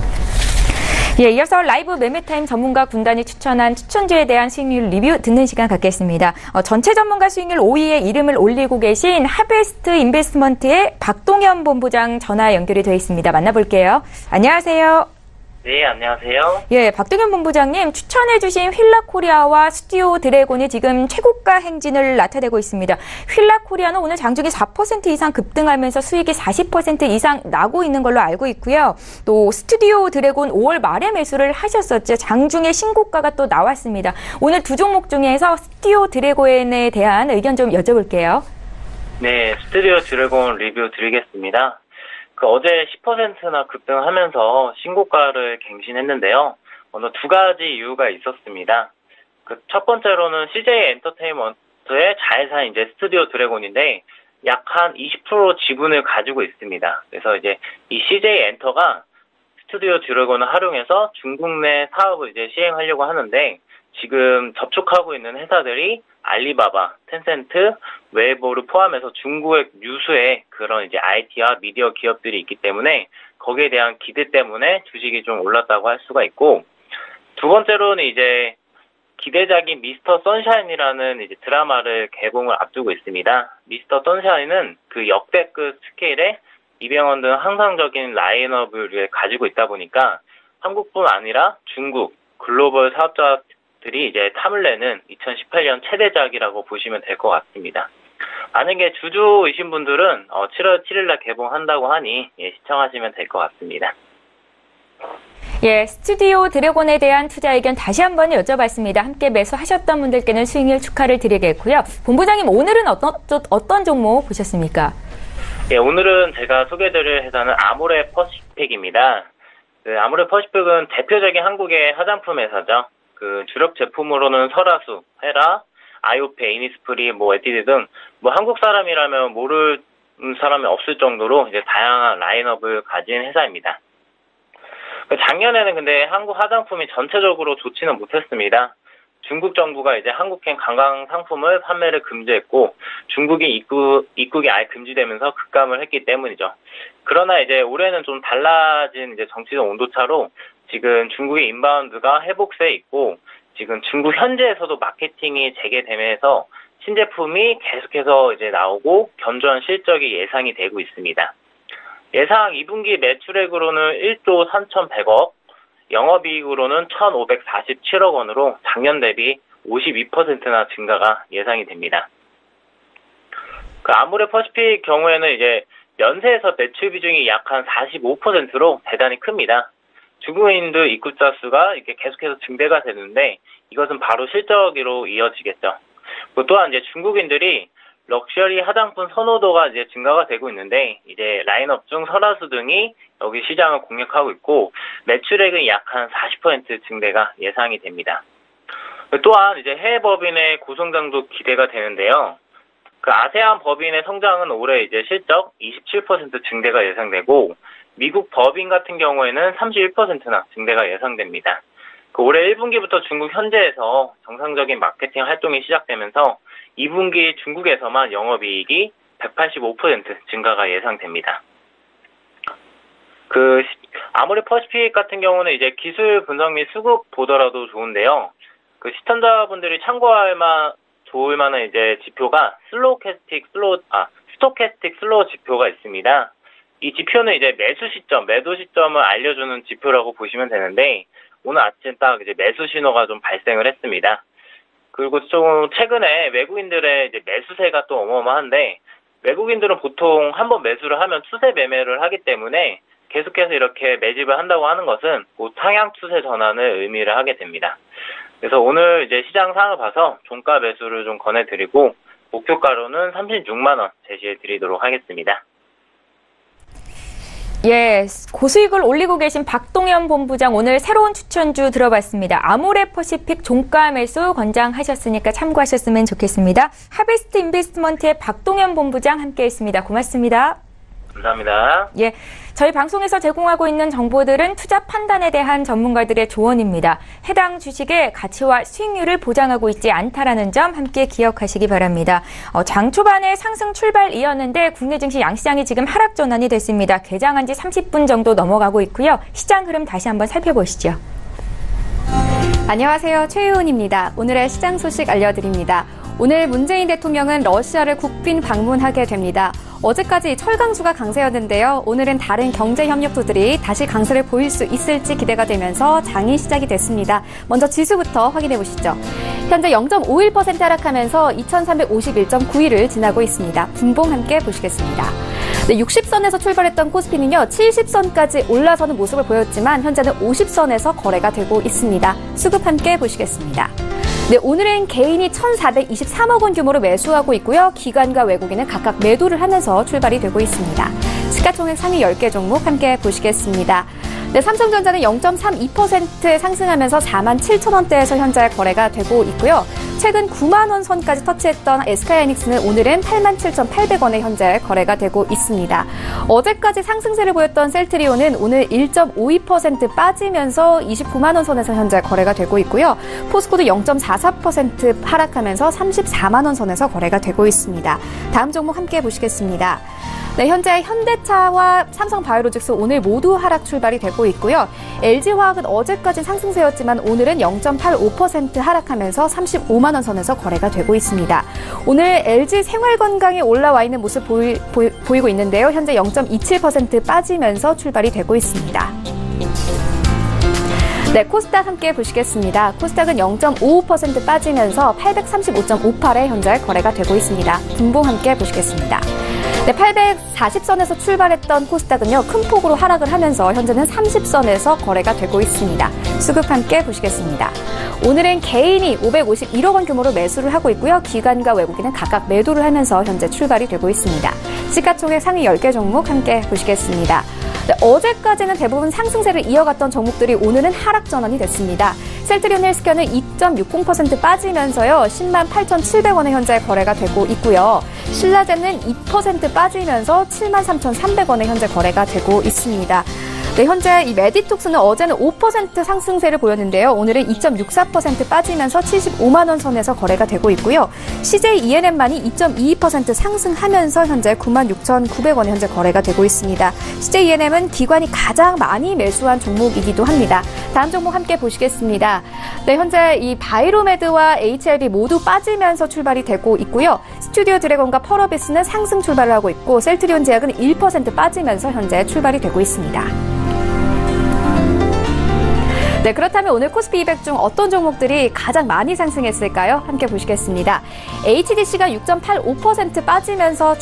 예, 이어서 라이브 매매타임 전문가 군단이 추천한 추천주에 대한 수익률 리뷰 듣는 시간 갖겠습니다. 전체 전문가 수익률 5위에 이름을 올리고 계신 하베스트 인베스트먼트의 박동현 본부장 전화 연결이 되어 있습니다. 만나볼게요. 안녕하세요. 네, 안녕하세요. 예, 박동현 본부장님 추천해주신 휠라코리아와 스튜디오 드래곤이 지금 최고가 행진을 나타내고 있습니다. 휠라코리아는 오늘 장중에 4% 이상 급등하면서 수익이 40% 이상 나고 있는 걸로 알고 있고요. 또 스튜디오 드래곤 5월 말에 매수를 하셨었죠. 장중에 신고가가 또 나왔습니다. 오늘 두 종목 중에서 스튜디오 드래곤에 대한 의견 좀 여쭤볼게요. 네, 스튜디오 드래곤 리뷰 드리겠습니다. 어제 10%나 급등하면서 신고가를 갱신했는데요. 두 가지 이유가 있었습니다. 첫 번째로는 CJ 엔터테인먼트의 자회사인 이제 스튜디오 드래곤인데 약 한 20% 지분을 가지고 있습니다. 그래서 이제 이 CJ 엔터가 스튜디오 드래곤을 활용해서 중국 내 사업을 이제 시행하려고 하는데 지금 접촉하고 있는 회사들이 알리바바, 텐센트, 웨이보를 포함해서 중국의 유수의 그런 이제 IT와 미디어 기업들이 있기 때문에 거기에 대한 기대 때문에 주식이 좀 올랐다고 할 수가 있고 두 번째로는 이제 기대작인 미스터 선샤인이라는 이제 드라마를 개봉을 앞두고 있습니다. 미스터 선샤인은 그 역대급 스케일의 이병헌 등 항상적인 라인업을 가지고 있다 보니까 한국뿐 아니라 중국, 글로벌 사업자들이 이제 탐을 내는 2018년 최대작이라고 보시면 될 것 같습니다. 만약에 주주이신 분들은 7월 7일날 개봉한다고 하니 시청하시면 될 것 같습니다. 예, 스튜디오 드래곤에 대한 투자 의견 다시 한번 여쭤봤습니다. 함께 매수하셨던 분들께는 수익률 축하를 드리겠고요. 본부장님, 오늘은 어떤 종목 보셨습니까? 예, 오늘은 제가 소개드릴 회사는 아모레 퍼시픽입니다. 아모레 퍼시픽은 대표적인 한국의 화장품 회사죠. 주력 제품으로는 설화수, 헤라, 아이오페, 이니스프리, 에뛰드 등 한국 사람이라면 모를 사람이 없을 정도로 이제 다양한 라인업을 가진 회사입니다. 작년에는 근데 한국 화장품이 전체적으로 좋지는 못했습니다. 중국 정부가 이제 한국행 관광 상품을 판매를 금지했고 중국인 입국이 아예 금지되면서 급감을 했기 때문이죠. 그러나 이제 올해는 좀 달라진 이제 정치적 온도차로 지금 중국의 인바운드가 회복세에 있고 지금 중국 현지에서도 마케팅이 재개되면서 신제품이 계속해서 이제 나오고 견조한 실적이 예상이 되고 있습니다. 예상 2분기 매출액으로는 1조 3,100억, 영업이익으로는 1,547억 원으로 작년 대비 52%나 증가가 예상이 됩니다. 아모레 퍼시픽 경우에는 이제 면세에서 매출 비중이 약 한 45%로 대단히 큽니다. 중국인들 입국자 수가 이렇게 계속해서 증대가 되는데 이것은 바로 실적으로 이어지겠죠. 또한 이제 중국인들이 럭셔리 화장품 선호도가 이제 증가가 되고 있는데 이제 라인업 중 설화수 등이 여기 시장을 공략하고 있고 매출액은 약 한 40% 증대가 예상이 됩니다. 또한 이제 해외 법인의 고성장도 기대가 되는데요. 아세안 법인의 성장은 올해 이제 실적 27% 증대가 예상되고 미국 법인 같은 경우에는 31%나 증대가 예상됩니다. 올해 1분기부터 중국 현지에서 정상적인 마케팅 활동이 시작되면서 2분기 중국에서만 영업이익이 185% 증가가 예상됩니다. 아모레 퍼시픽 같은 경우는 이제 기술 분석 및 수급 보더라도 좋은데요. 시청자분들이 좋을 만한 이제 지표가 스토캐스틱 슬로우 지표가 있습니다. 이 지표는 이제 매도 시점을 알려주는 지표라고 보시면 되는데 오늘 아침 딱 이제 매수 신호가 좀 발생을 했습니다. 그리고 좀 최근에 외국인들의 이제 매수세가 또 어마어마한데 외국인들은 보통 한번 매수를 하면 추세 매매를 하기 때문에 계속해서 이렇게 매집을 한다고 하는 것은 상향 추세 전환을 의미를 하게 됩니다. 그래서 오늘 이제 시장 상을 봐서 종가 매수를 좀 권해드리고 목표가로는 36만 원 제시해 드리도록 하겠습니다. 예, 고수익을 올리고 계신 박동현 본부장 오늘 새로운 추천주 들어봤습니다. 아모레 퍼시픽 종가 매수 권장하셨으니까 참고하셨으면 좋겠습니다. 하베스트 인베스트먼트의 박동현 본부장 함께했습니다. 고맙습니다. 감사합니다. 예, 저희 방송에서 제공하고 있는 정보들은 투자 판단에 대한 전문가들의 조언입니다. 해당 주식의 가치와 수익률을 보장하고 있지 않다라는 점 함께 기억하시기 바랍니다. 장 초반에 상승 출발이었는데 국내 증시 양시장이 지금 하락 전환이 됐습니다. 개장한 지 30분 정도 넘어가고 있고요. 시장 흐름 다시 한번 살펴보시죠. 안녕하세요. 최유은입니다. 오늘의 시장 소식 알려드립니다. 오늘 문재인 대통령은 러시아를 국빈 방문하게 됩니다. 어제까지 철강주가 강세였는데요. 오늘은 다른 경제 협력주들이 다시 강세를 보일 수 있을지 기대가 되면서 장이 시작이 됐습니다. 먼저 지수부터 확인해 보시죠. 현재 0.51% 하락하면서 2351.91을 지나고 있습니다. 분봉 함께 보시겠습니다. 네, 60선에서 출발했던 코스피는요. 70선까지 올라서는 모습을 보였지만 현재는 50선에서 거래가 되고 있습니다. 수급 함께 보시겠습니다. 네, 오늘은 개인이 1,423억 원 규모로 매수하고 있고요. 기관과 외국인은 각각 매도를 하면서 출발이 되고 있습니다. 시가총액 상위 10개 종목 함께 보시겠습니다. 네, 삼성전자는 0.32% 상승하면서 47,000원대에서 현재 거래가 되고 있고요. 최근 9만 원 선까지 터치했던 SK하이닉스는 오늘은 87,800원에 현재 거래가 되고 있습니다. 어제까지 상승세를 보였던 셀트리온은 오늘 1.52% 빠지면서 29만 원 선에서 현재 거래가 되고 있고요. 포스코도 0.44% 하락하면서 34만 원 선에서 거래가 되고 있습니다. 다음 종목 함께 보시겠습니다. 네, 현재 현대차와 삼성바이오로직스 오늘 모두 하락 출발이 되고 있고요. LG화학은 어제까지 상승세였지만 오늘은 0.85% 하락하면서 35만 원 선에서 거래가 되고 있습니다. 오늘 LG 생활건강이 올라와 있는 모습 보이고 있는데요. 현재 0.27% 빠지면서 출발이 되고 있습니다. 네, 코스닥 함께 보시겠습니다. 코스닥은 0.55% 빠지면서 835.58에 현재 거래가 되고 있습니다. 분봉 함께 보시겠습니다. 네, 840선에서 출발했던 코스닥은요, 큰 폭으로 하락을 하면서 현재는 30선에서 거래가 되고 있습니다. 수급 함께 보시겠습니다. 오늘은 개인이 551억 원 규모로 매수를 하고 있고요. 기관과 외국인은 각각 매도를 하면서 현재 출발이 되고 있습니다. 시가총액 상위 10개 종목 함께 보시겠습니다. 네, 어제까지는 대부분 상승세를 이어갔던 종목들이 오늘은 하락 전환이 됐습니다. 셀트리온 헬스케어는 2.60% 빠지면서요, 108,700원에 현재 거래가 되고 있고요. 신라젠은 2% 빠지면서 73,300원에 현재 거래가 되고 있습니다. 네, 현재 이 메디톡스는 어제는 5% 상승세를 보였는데요. 오늘은 2.64% 빠지면서 75만 원 선에서 거래가 되고 있고요. CJ ENM만이 2.22% 상승하면서 현재 96,900원에 현재 거래가 되고 있습니다. CJ ENM은 기관이 가장 많이 매수한 종목이기도 합니다. 다음 종목 함께 보시겠습니다. 네, 현재 이 바이로메드와 HLB 모두 빠지면서 출발이 되고 있고요. 스튜디오 드래곤과 펄어비스는 상승 출발을 하고 있고, 셀트리온 제약은 1% 빠지면서 현재 출발이 되고 있습니다. 네, 그렇다면 오늘 코스피 200 중 어떤 종목들이 가장 많이 상승했을까요? 함께 보시겠습니다. HDC가 6.85% 빠지면서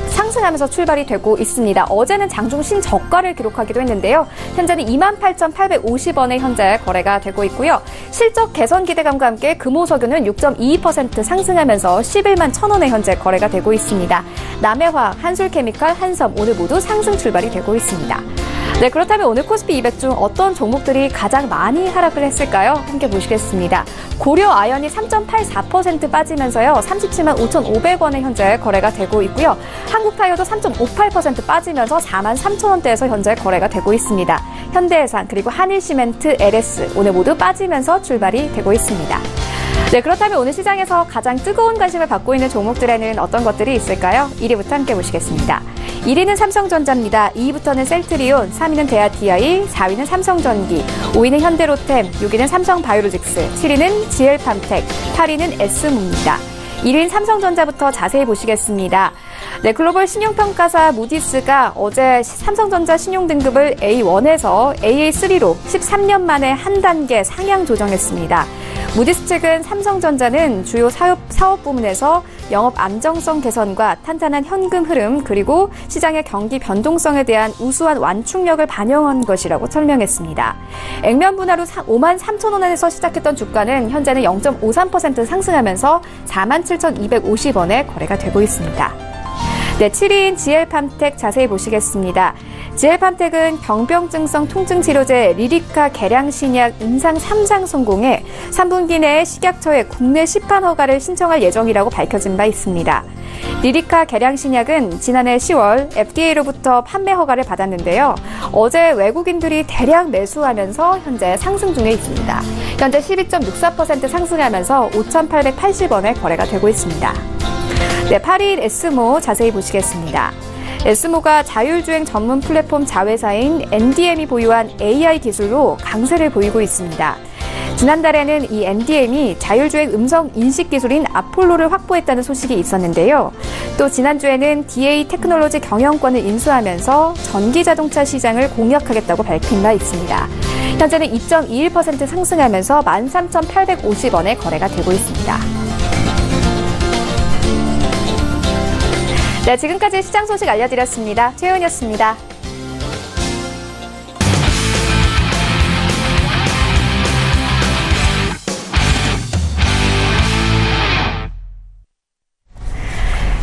상승하면서 출발이 되고 있습니다. 어제는 장중 신저가를 기록하기도 했는데요. 현재는 28,850원에 현재 거래가 되고 있고요. 실적 개선 기대감과 함께 금호석유는 6.22% 상승하면서 11만 1,000원에 현재 거래가 되고 있습니다. 남해화학, 한솔케미칼, 한섬 오늘 모두 상승 출발이 되고 있습니다. 네, 그렇다면 오늘 코스피 200 중 어떤 종목들이 가장 많이 하락을 했을까요? 함께 보시겠습니다. 고려아연이 3.84% 빠지면서요, 37만 5,500원에 현재 거래가 되고 있고요. 한국타이어도 3.58% 빠지면서 4만 3,000원대에서 현재 거래가 되고 있습니다. 현대해상 그리고 한일시멘트, LS 오늘 모두 빠지면서 출발이 되고 있습니다. 네, 그렇다면 오늘 시장에서 가장 뜨거운 관심을 받고 있는 종목들에는 어떤 것들이 있을까요? 1위부터 함께 보시겠습니다. 1위는 삼성전자입니다. 2위부터는 셀트리온, 3위는 대아TI, 4위는 삼성전기, 5위는 현대로템, 6위는 삼성바이오로직스, 7위는 GL팜텍, 8위는 S모입니다. 1위는 삼성전자부터 자세히 보시겠습니다. 네, 글로벌 신용평가사 무디스가 어제 삼성전자 신용등급을 A1에서 AA3로 13년 만에 한 단계 상향 조정했습니다. 무디스 측은 삼성전자는 주요 사업 부문에서 영업 안정성 개선과 탄탄한 현금 흐름 그리고 시장의 경기 변동성에 대한 우수한 완충력을 반영한 것이라고 설명했습니다. 액면 분할후 5만 3천 원에서 시작했던 주가는 현재는 0.53% 상승하면서 47,250원에 거래가 되고 있습니다. 네, 7위인 GL팜텍 자세히 보시겠습니다. GL팜텍은 병병증성 통증치료제 리리카 계량신약 임상 3상 성공해 3분기 내에 식약처에 국내 시판 허가를 신청할 예정이라고 밝혀진 바 있습니다. 리리카 계량신약은 지난해 10월 FDA로부터 판매 허가를 받았는데요. 어제 외국인들이 대량 매수하면서 현재 상승 중에 있습니다. 현재 12.64% 상승하면서 5,880원에 거래가 되고 있습니다. 네, 8위인 S모 자세히 보시겠습니다. S모가 자율주행 전문 플랫폼 자회사인 NDM이 보유한 AI 기술로 강세를 보이고 있습니다. 지난달에는 이 NDM이 자율주행 음성 인식 기술인 아폴로를 확보했다는 소식이 있었는데요. 또 지난주에는 DA 테크놀로지 경영권을 인수하면서 전기자동차 시장을 공략하겠다고 밝힌 바 있습니다. 현재는 2.21% 상승하면서 13,850원에 거래가 되고 있습니다. 네, 지금까지 시장 소식 알려드렸습니다. 최은이었습니다.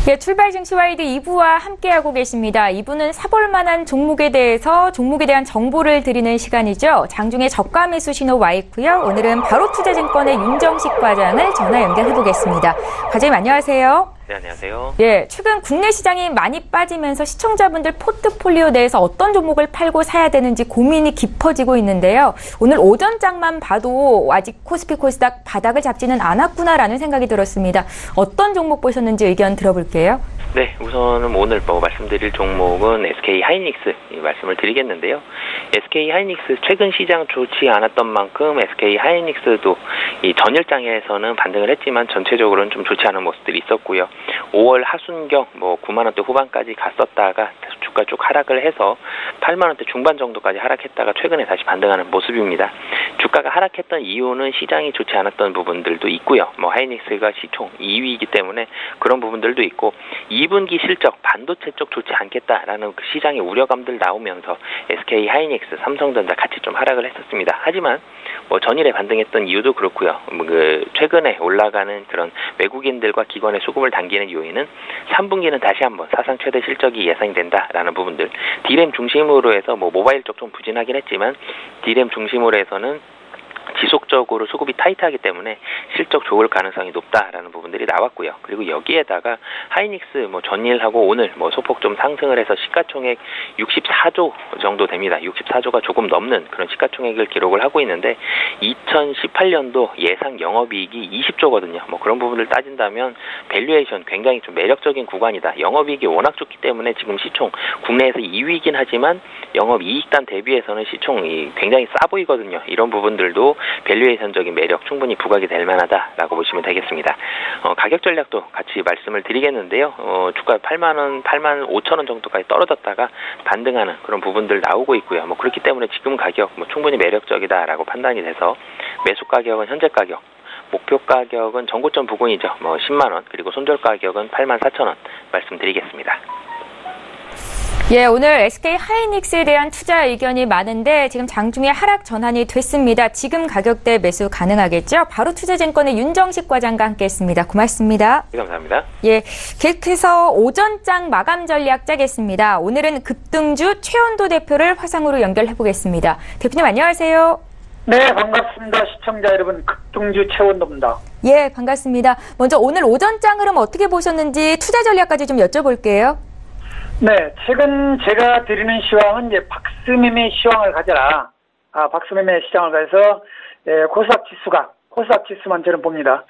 예, 출발 증시와이드 2부와 함께하고 계십니다. 2부는 사볼 만한 종목에 대한 정보를 드리는 시간이죠. 장중에 저가 매수 신호 와 있고요. 오늘은 바로투자증권의 윤정식 과장을 전화 연결해 보겠습니다. 과장님 안녕하세요. 네, 안녕하세요. 예, 최근 국내 시장이 많이 빠지면서 시청자분들 포트폴리오 내에서 어떤 종목을 팔고 사야 되는지 고민이 깊어지고 있는데요. 오늘 오전장만 봐도 아직 코스피 코스닥 바닥을 잡지는 않았구나라는 생각이 들었습니다. 어떤 종목 보셨는지 의견 들어볼게요. 네, 우선은 오늘 말씀드릴 종목은 SK하이닉스 말씀을 드리겠는데요. SK하이닉스 최근 시장 좋지 않았던 만큼 SK하이닉스도 이 전일장에서는 반등을 했지만 전체적으로는 좀 좋지 않은 모습들이 있었고요. 5월 하순경 9만 원대 후반까지 갔었다가 주가 쭉 하락을 해서 8만 원대 중반 정도까지 하락했다가 최근에 다시 반등하는 모습입니다. 주가 주가가 하락했던 이유는 시장이 좋지 않았던 부분들도 있고요. 뭐 하이닉스가 시총 2위이기 때문에 그런 부분들도 있고 2분기 실적 반도체 쪽 좋지 않겠다라는 그 시장의 우려감들 나오면서 SK 하이닉스, 삼성전자 같이 좀 하락을 했었습니다. 하지만 뭐 전일에 반등했던 이유도 그렇고요. 그 최근에 올라가는 그런 외국인들과 기관의 수급을 당기는 요인은 3분기는 다시 한번 사상 최대 실적이 예상된다라는 부분들. D램 중심으로 해서 뭐 모바일 쪽 좀 부진하긴 했지만 D램 중심으로 해서는 지속적으로 수급이 타이트하기 때문에 실적 좋을 가능성이 높다라는 부분들이 나왔고요. 그리고 여기에다가 하이닉스 뭐 전일하고 오늘 뭐 소폭 좀 상승을 해서 시가총액 64조 정도 됩니다. 64조가 조금 넘는 그런 시가총액을 기록을 하고 있는데 2018년도 예상 영업이익이 20조거든요. 뭐 그런 부분을 따진다면 밸류에이션 굉장히 좀 매력적인 구간이다. 영업이익이 워낙 좋기 때문에 지금 시총 국내에서 2위이긴 하지만 영업이익단 대비해서는 시총이 굉장히 싸 보이거든요. 이런 부분들도 밸류에이션적인 매력 충분히 부각이 될 만하다라고 보시면 되겠습니다. 가격 전략도 같이 말씀을 드리겠는데요. 주가 8만 5천 원 정도까지 떨어졌다가 반등하는 그런 부분들 나오고 있고요. 뭐 그렇기 때문에 지금 가격 뭐 충분히 매력적이다라고 판단이 돼서 매수 가격은 현재 가격, 목표 가격은 전고점 부근이죠. 뭐 10만 원, 그리고 손절 가격은 8만 4천 원 말씀드리겠습니다. 예, 오늘 SK 하이닉스에 대한 투자 의견이 많은데 지금 장중에 하락 전환이 됐습니다. 지금 가격대 매수 가능하겠죠? 바로 투자증권의 윤정식 과장과 함께했습니다. 고맙습니다. 네, 감사합니다. 예, 계속해서 오전장 마감 전략 짜겠습니다. 오늘은 급등주 최원도 대표를 화상으로 연결해 보겠습니다. 대표님 안녕하세요. 네, 반갑습니다. 시청자 여러분, 급등주 최원도입니다. 예, 반갑습니다. 먼저 오늘 오전장 흐름 어떻게 보셨는지 투자 전략까지 좀 여쭤볼게요. 네, 최근 제가 드리는 시황은 이제 박스매매 시황을 가져라. 박스매매 시장을 가서 코스닥 지수만 저는 봅니다.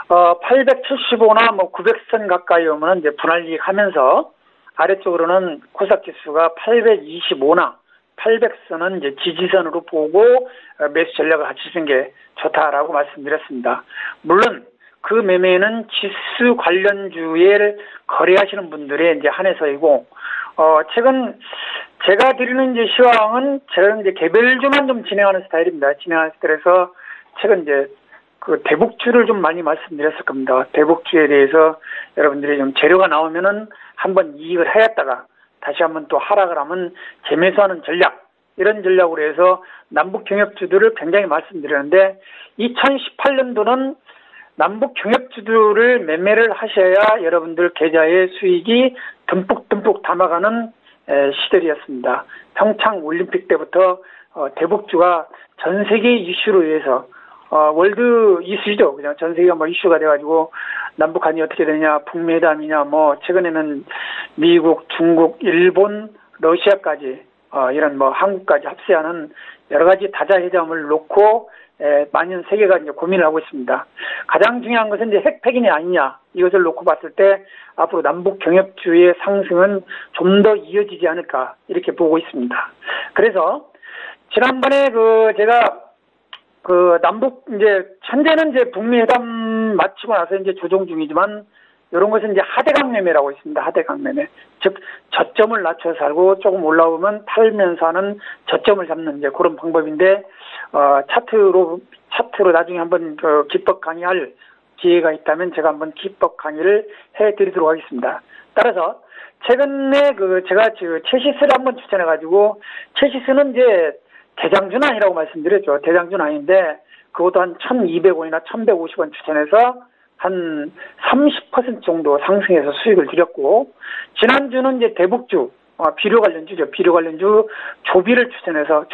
875나 뭐 900선 가까이 오면 이제 분할이익 하면서 아래쪽으로는 코스닥 지수가 825나 800선은 이제 지지선으로 보고 매수 전략을 하시는 게 좋다라고 말씀드렸습니다. 물론 그 매매는 지수 관련주에 거래하시는 분들의 이제 한해서이고, 최근 제가 드리는 이제 시황은 저는 이제 개별주만 좀 진행하는 스타일입니다. 그래서 최근 이제 그 대북주를 좀 많이 말씀드렸을 겁니다. 대북주에 대해서 여러분들이 좀 재료가 나오면은 한번 이익을 하였다가 다시 한번 또 하락을 하면 재매수하는 전략, 이런 전략으로 해서 남북 경협주들을 굉장히 말씀드렸는데 2018년도는 남북 경협주들을 매매를 하셔야 여러분들 계좌의 수익이 듬뿍 담아가는 시절이었습니다. 평창 올림픽 때부터 대북주가 전 세계 이슈로 인해서 월드 이슈죠. 그냥 전 세계가 뭐 이슈가 돼가지고 남북한이 어떻게 되냐, 북미회담이냐, 뭐 최근에는 미국, 중국, 일본, 러시아까지 이런 뭐 한국까지 합세하는 여러 가지 다자회담을 놓고 만연 세계가 이제 고민을 하고 있습니다. 가장 중요한 것은 이제 핵폐기냐 아니냐, 이것을 놓고 봤을 때 앞으로 남북 경협주의 상승은 좀 더 이어지지 않을까 이렇게 보고 있습니다. 그래서 지난번에 제가 남북 이제 현재는 이제 북미 회담 마치고 나서 이제 조정 중이지만 이런 것은 이제 하대강 매매라고 있습니다. 하대강 매매. 즉 저점을 낮춰서 살고 조금 올라오면 팔면서 하는 저점을 잡는 이제 그런 방법인데 차트로 나중에 한번 기법 강의할 기회가 있다면 제가 한번 기법 강의를 해드리도록 하겠습니다. 따라서 최근에 제가 체시스를 한번 추천해가지고, 체시스는 이제 대장주는 아니라고 말씀드렸죠. 대장주는 아닌데 그것도 한 1,200원이나 1,150원 추천해서 한 30% 정도 상승해서 수익을 드렸고, 지난주는 이제 대북주, 비료 관련주죠. 비료 관련주 조비를 추천해서,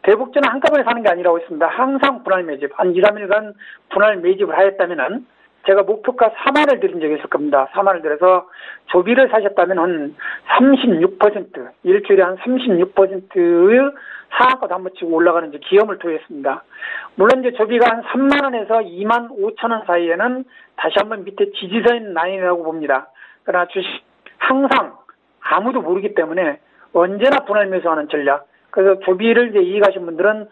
대북주는 한꺼번에 사는 게 아니라고 했습니다. 항상 분할 매집, 한 2, 3일간 분할 매집을 하였다면은 제가 목표가 4만을 드린 적이 있을 겁니다. 4만을 들여서 조비를 사셨다면 한 36%, 일주일에 한 36%의 상한가도 한번 치고 올라가는 이제 기염을 토했습니다. 물론 이제 조비가 한 3만 원에서 2만 5천 원 사이에는 다시 한번 밑에 지지선 라인이라고 봅니다. 그러나 주식 항상 아무도 모르기 때문에 언제나 분할 매수하는 전략. 그래서 조비를 이제 이익하신 분들은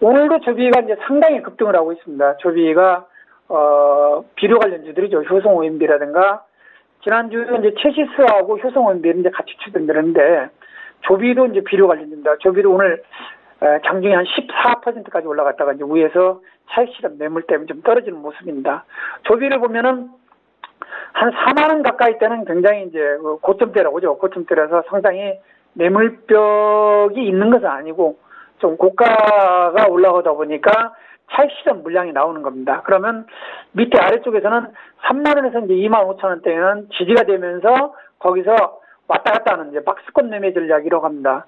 오늘도 조비가 이제 상당히 급등을 하고 있습니다. 조비가 비료 관련주들이죠. 효성 OMB라든가 지난주에 이제 체시스하고 효성 OMB를 이제 같이 추천드렸는데 조비도 이제 비료 관련주입니다. 조비도 오늘 장중에 한 14%까지 올라갔다가 이제 위에서 차익 실현 매물 때문에 좀 떨어지는 모습입니다. 조비를 보면은 한 4만 원 가까이 때는 굉장히 이제 고점대라고 하죠. 고점대라서 상당히 매물벽이 있는 것은 아니고 좀 고가가 올라가다 보니까 차익 실현 물량이 나오는 겁니다. 그러면 밑에 아래쪽에서는 3만 원에서 이제 2만 5천 원대는 지지가 되면서 거기서 왔다 갔다 하는 이제 박스권 매매 전략이라고 합니다.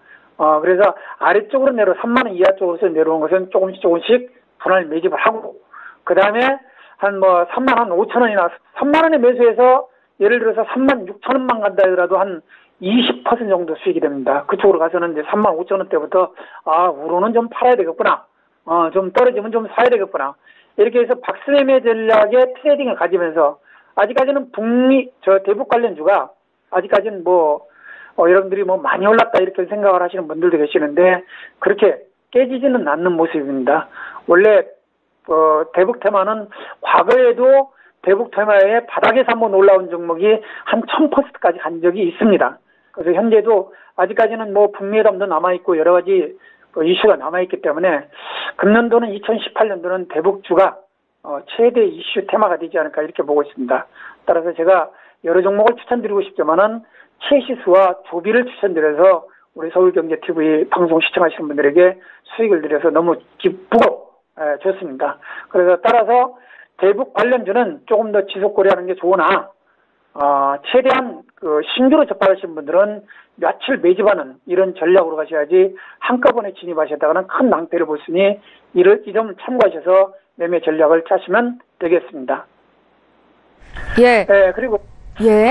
그래서 아래쪽으로 3만 원 이하 쪽으로서 내려온 것은 조금씩 분할 매집을 하고, 그 다음에 한 3만 한 5천 원이나 3만 원에 매수해서 예를 들어서 3만 6천 원만 간다 하더라도 한 20% 정도 수익이 됩니다. 그쪽으로 가서는 이제 3만 5천 원대부터 우로는 좀 팔아야 되겠구나. 좀 떨어지면 좀 사야 되겠구나. 이렇게 해서 박스매매 전략의 트레이딩을 가지면서 아직까지는 대북 관련주가 아직까지는 여러분들이 많이 올랐다 이렇게 생각을 하시는 분들도 계시는데 그렇게 깨지지는 않는 모습입니다. 원래 대북 테마는 과거에도 대북 테마의 바닥에서 한번 올라온 종목이 한 1000%까지 간 적이 있습니다. 그래서 현재도 아직까지는 북미회담도 남아있고 여러 가지 이슈가 남아있기 때문에 금년도는 2018년도는 대북주가 최대 이슈 테마가 되지 않을까 이렇게 보고 있습니다. 따라서 제가 여러 종목을 추천드리고 싶지만은 최시수와 조비를 추천드려서 우리 서울경제TV 방송 시청하시는 분들에게 수익을 드려서 너무 기쁘고 좋습니다. 그래서 따라서 대북 관련주는 조금 더 지속거래하는 게 좋으나 최대한 신규로 접하시는 분들은 며칠 매집하는 이런 전략으로 가셔야지 한꺼번에 진입하셨다가는 큰 낭패를 보시니 이 점을 참고하셔서 매매 전략을 짜시면 되겠습니다. 예. 그리고 예.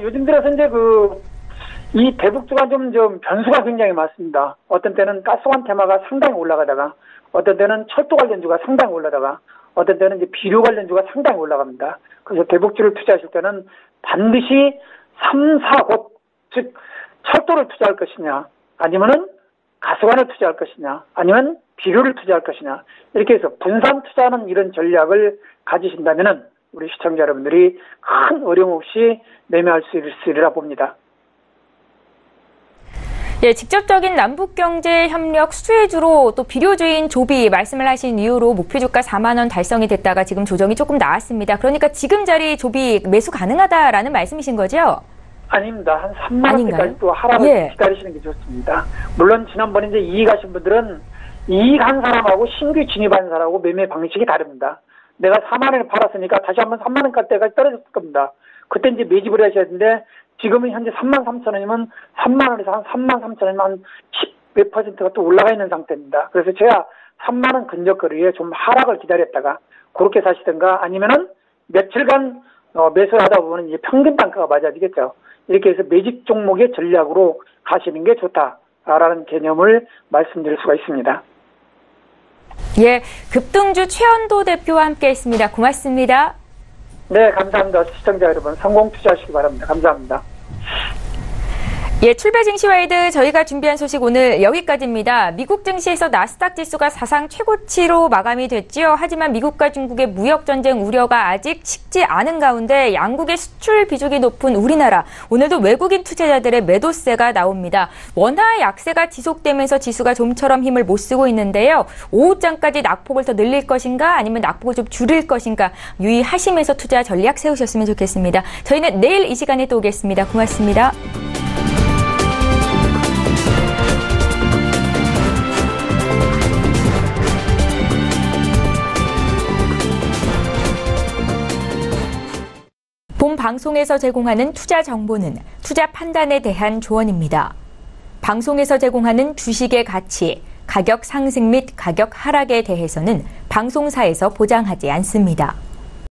요즘 들어서 이제 이 대북주가 좀 변수가 굉장히 많습니다. 어떤 때는 가스관 테마가 상당히 올라가다가, 어떤 때는 철도 관련주가 상당히 올라다가, 어떤 때는 이제 비료 관련주가 상당히 올라갑니다. 그래서 대북주를 투자하실 때는 반드시 3, 4곳, 즉 철도를 투자할 것이냐, 아니면은 가스관을 투자할 것이냐, 아니면 비료를 투자할 것이냐, 이렇게 해서 분산 투자하는 이런 전략을 가지신다면은 우리 시청자 여러분들이 큰 어려움 없이 매매할 수 있으리라 봅니다. 예, 직접적인 남북경제협력 수혜주로 또 비료주인 조비 말씀을 하신 이후로 목표주가 4만 원 달성이 됐다가 지금 조정이 조금 나왔습니다. 그러니까 지금 자리 조비 매수 가능하다라는 말씀이신 거죠? 아닙니다. 한 3만 원대까지 또 하락을 기다리시는 게 좋습니다. 물론 지난번에 이제 이익하신 분들은 이익한 사람하고 신규 진입한 사람하고 매매 방식이 다릅니다. 내가 4만 원에 팔았으니까 다시 한번 3만 원까지 떨어졌을 겁니다. 그때 이제 매집을 하셔야 되는데 지금은 현재 3만 3천 원이면 3만 원에서 한 3만 3천 원이면 한 10 몇 퍼센트가 또 올라가 있는 상태입니다. 그래서 제가 3만 원 근접 거리에 좀 하락을 기다렸다가 그렇게 사시든가 아니면은 며칠간 매수를 하다 보면 이제 평균 단가가 맞아지겠죠. 이렇게 해서 매집 종목의 전략으로 가시는 게 좋다라는 개념을 말씀드릴 수가 있습니다. 예, 급등주 최현도 대표와 함께했습니다. 고맙습니다. 네, 감사합니다. 시청자 여러분, 성공 투자하시기 바랍니다. 감사합니다. 예, 출발 증시와이드 저희가 준비한 소식 오늘 여기까지입니다. 미국 증시에서 나스닥 지수가 사상 최고치로 마감이 됐지요. 하지만 미국과 중국의 무역 전쟁 우려가 아직 식지 않은 가운데 양국의 수출 비중이 높은 우리나라, 오늘도 외국인 투자자들의 매도세가 나옵니다. 원화 약세가 지속되면서 지수가 좀처럼 힘을 못 쓰고 있는데요. 오후장까지 낙폭을 더 늘릴 것인가 아니면 낙폭을 좀 줄일 것인가 유의하시면서 투자 전략 세우셨으면 좋겠습니다. 저희는 내일 이 시간에 또 오겠습니다. 고맙습니다. 본 방송에서 제공하는 투자 정보는 투자 판단에 대한 조언입니다. 방송에서 제공하는 주식의 가치, 가격 상승 및 가격 하락에 대해서는 방송사에서 보장하지 않습니다.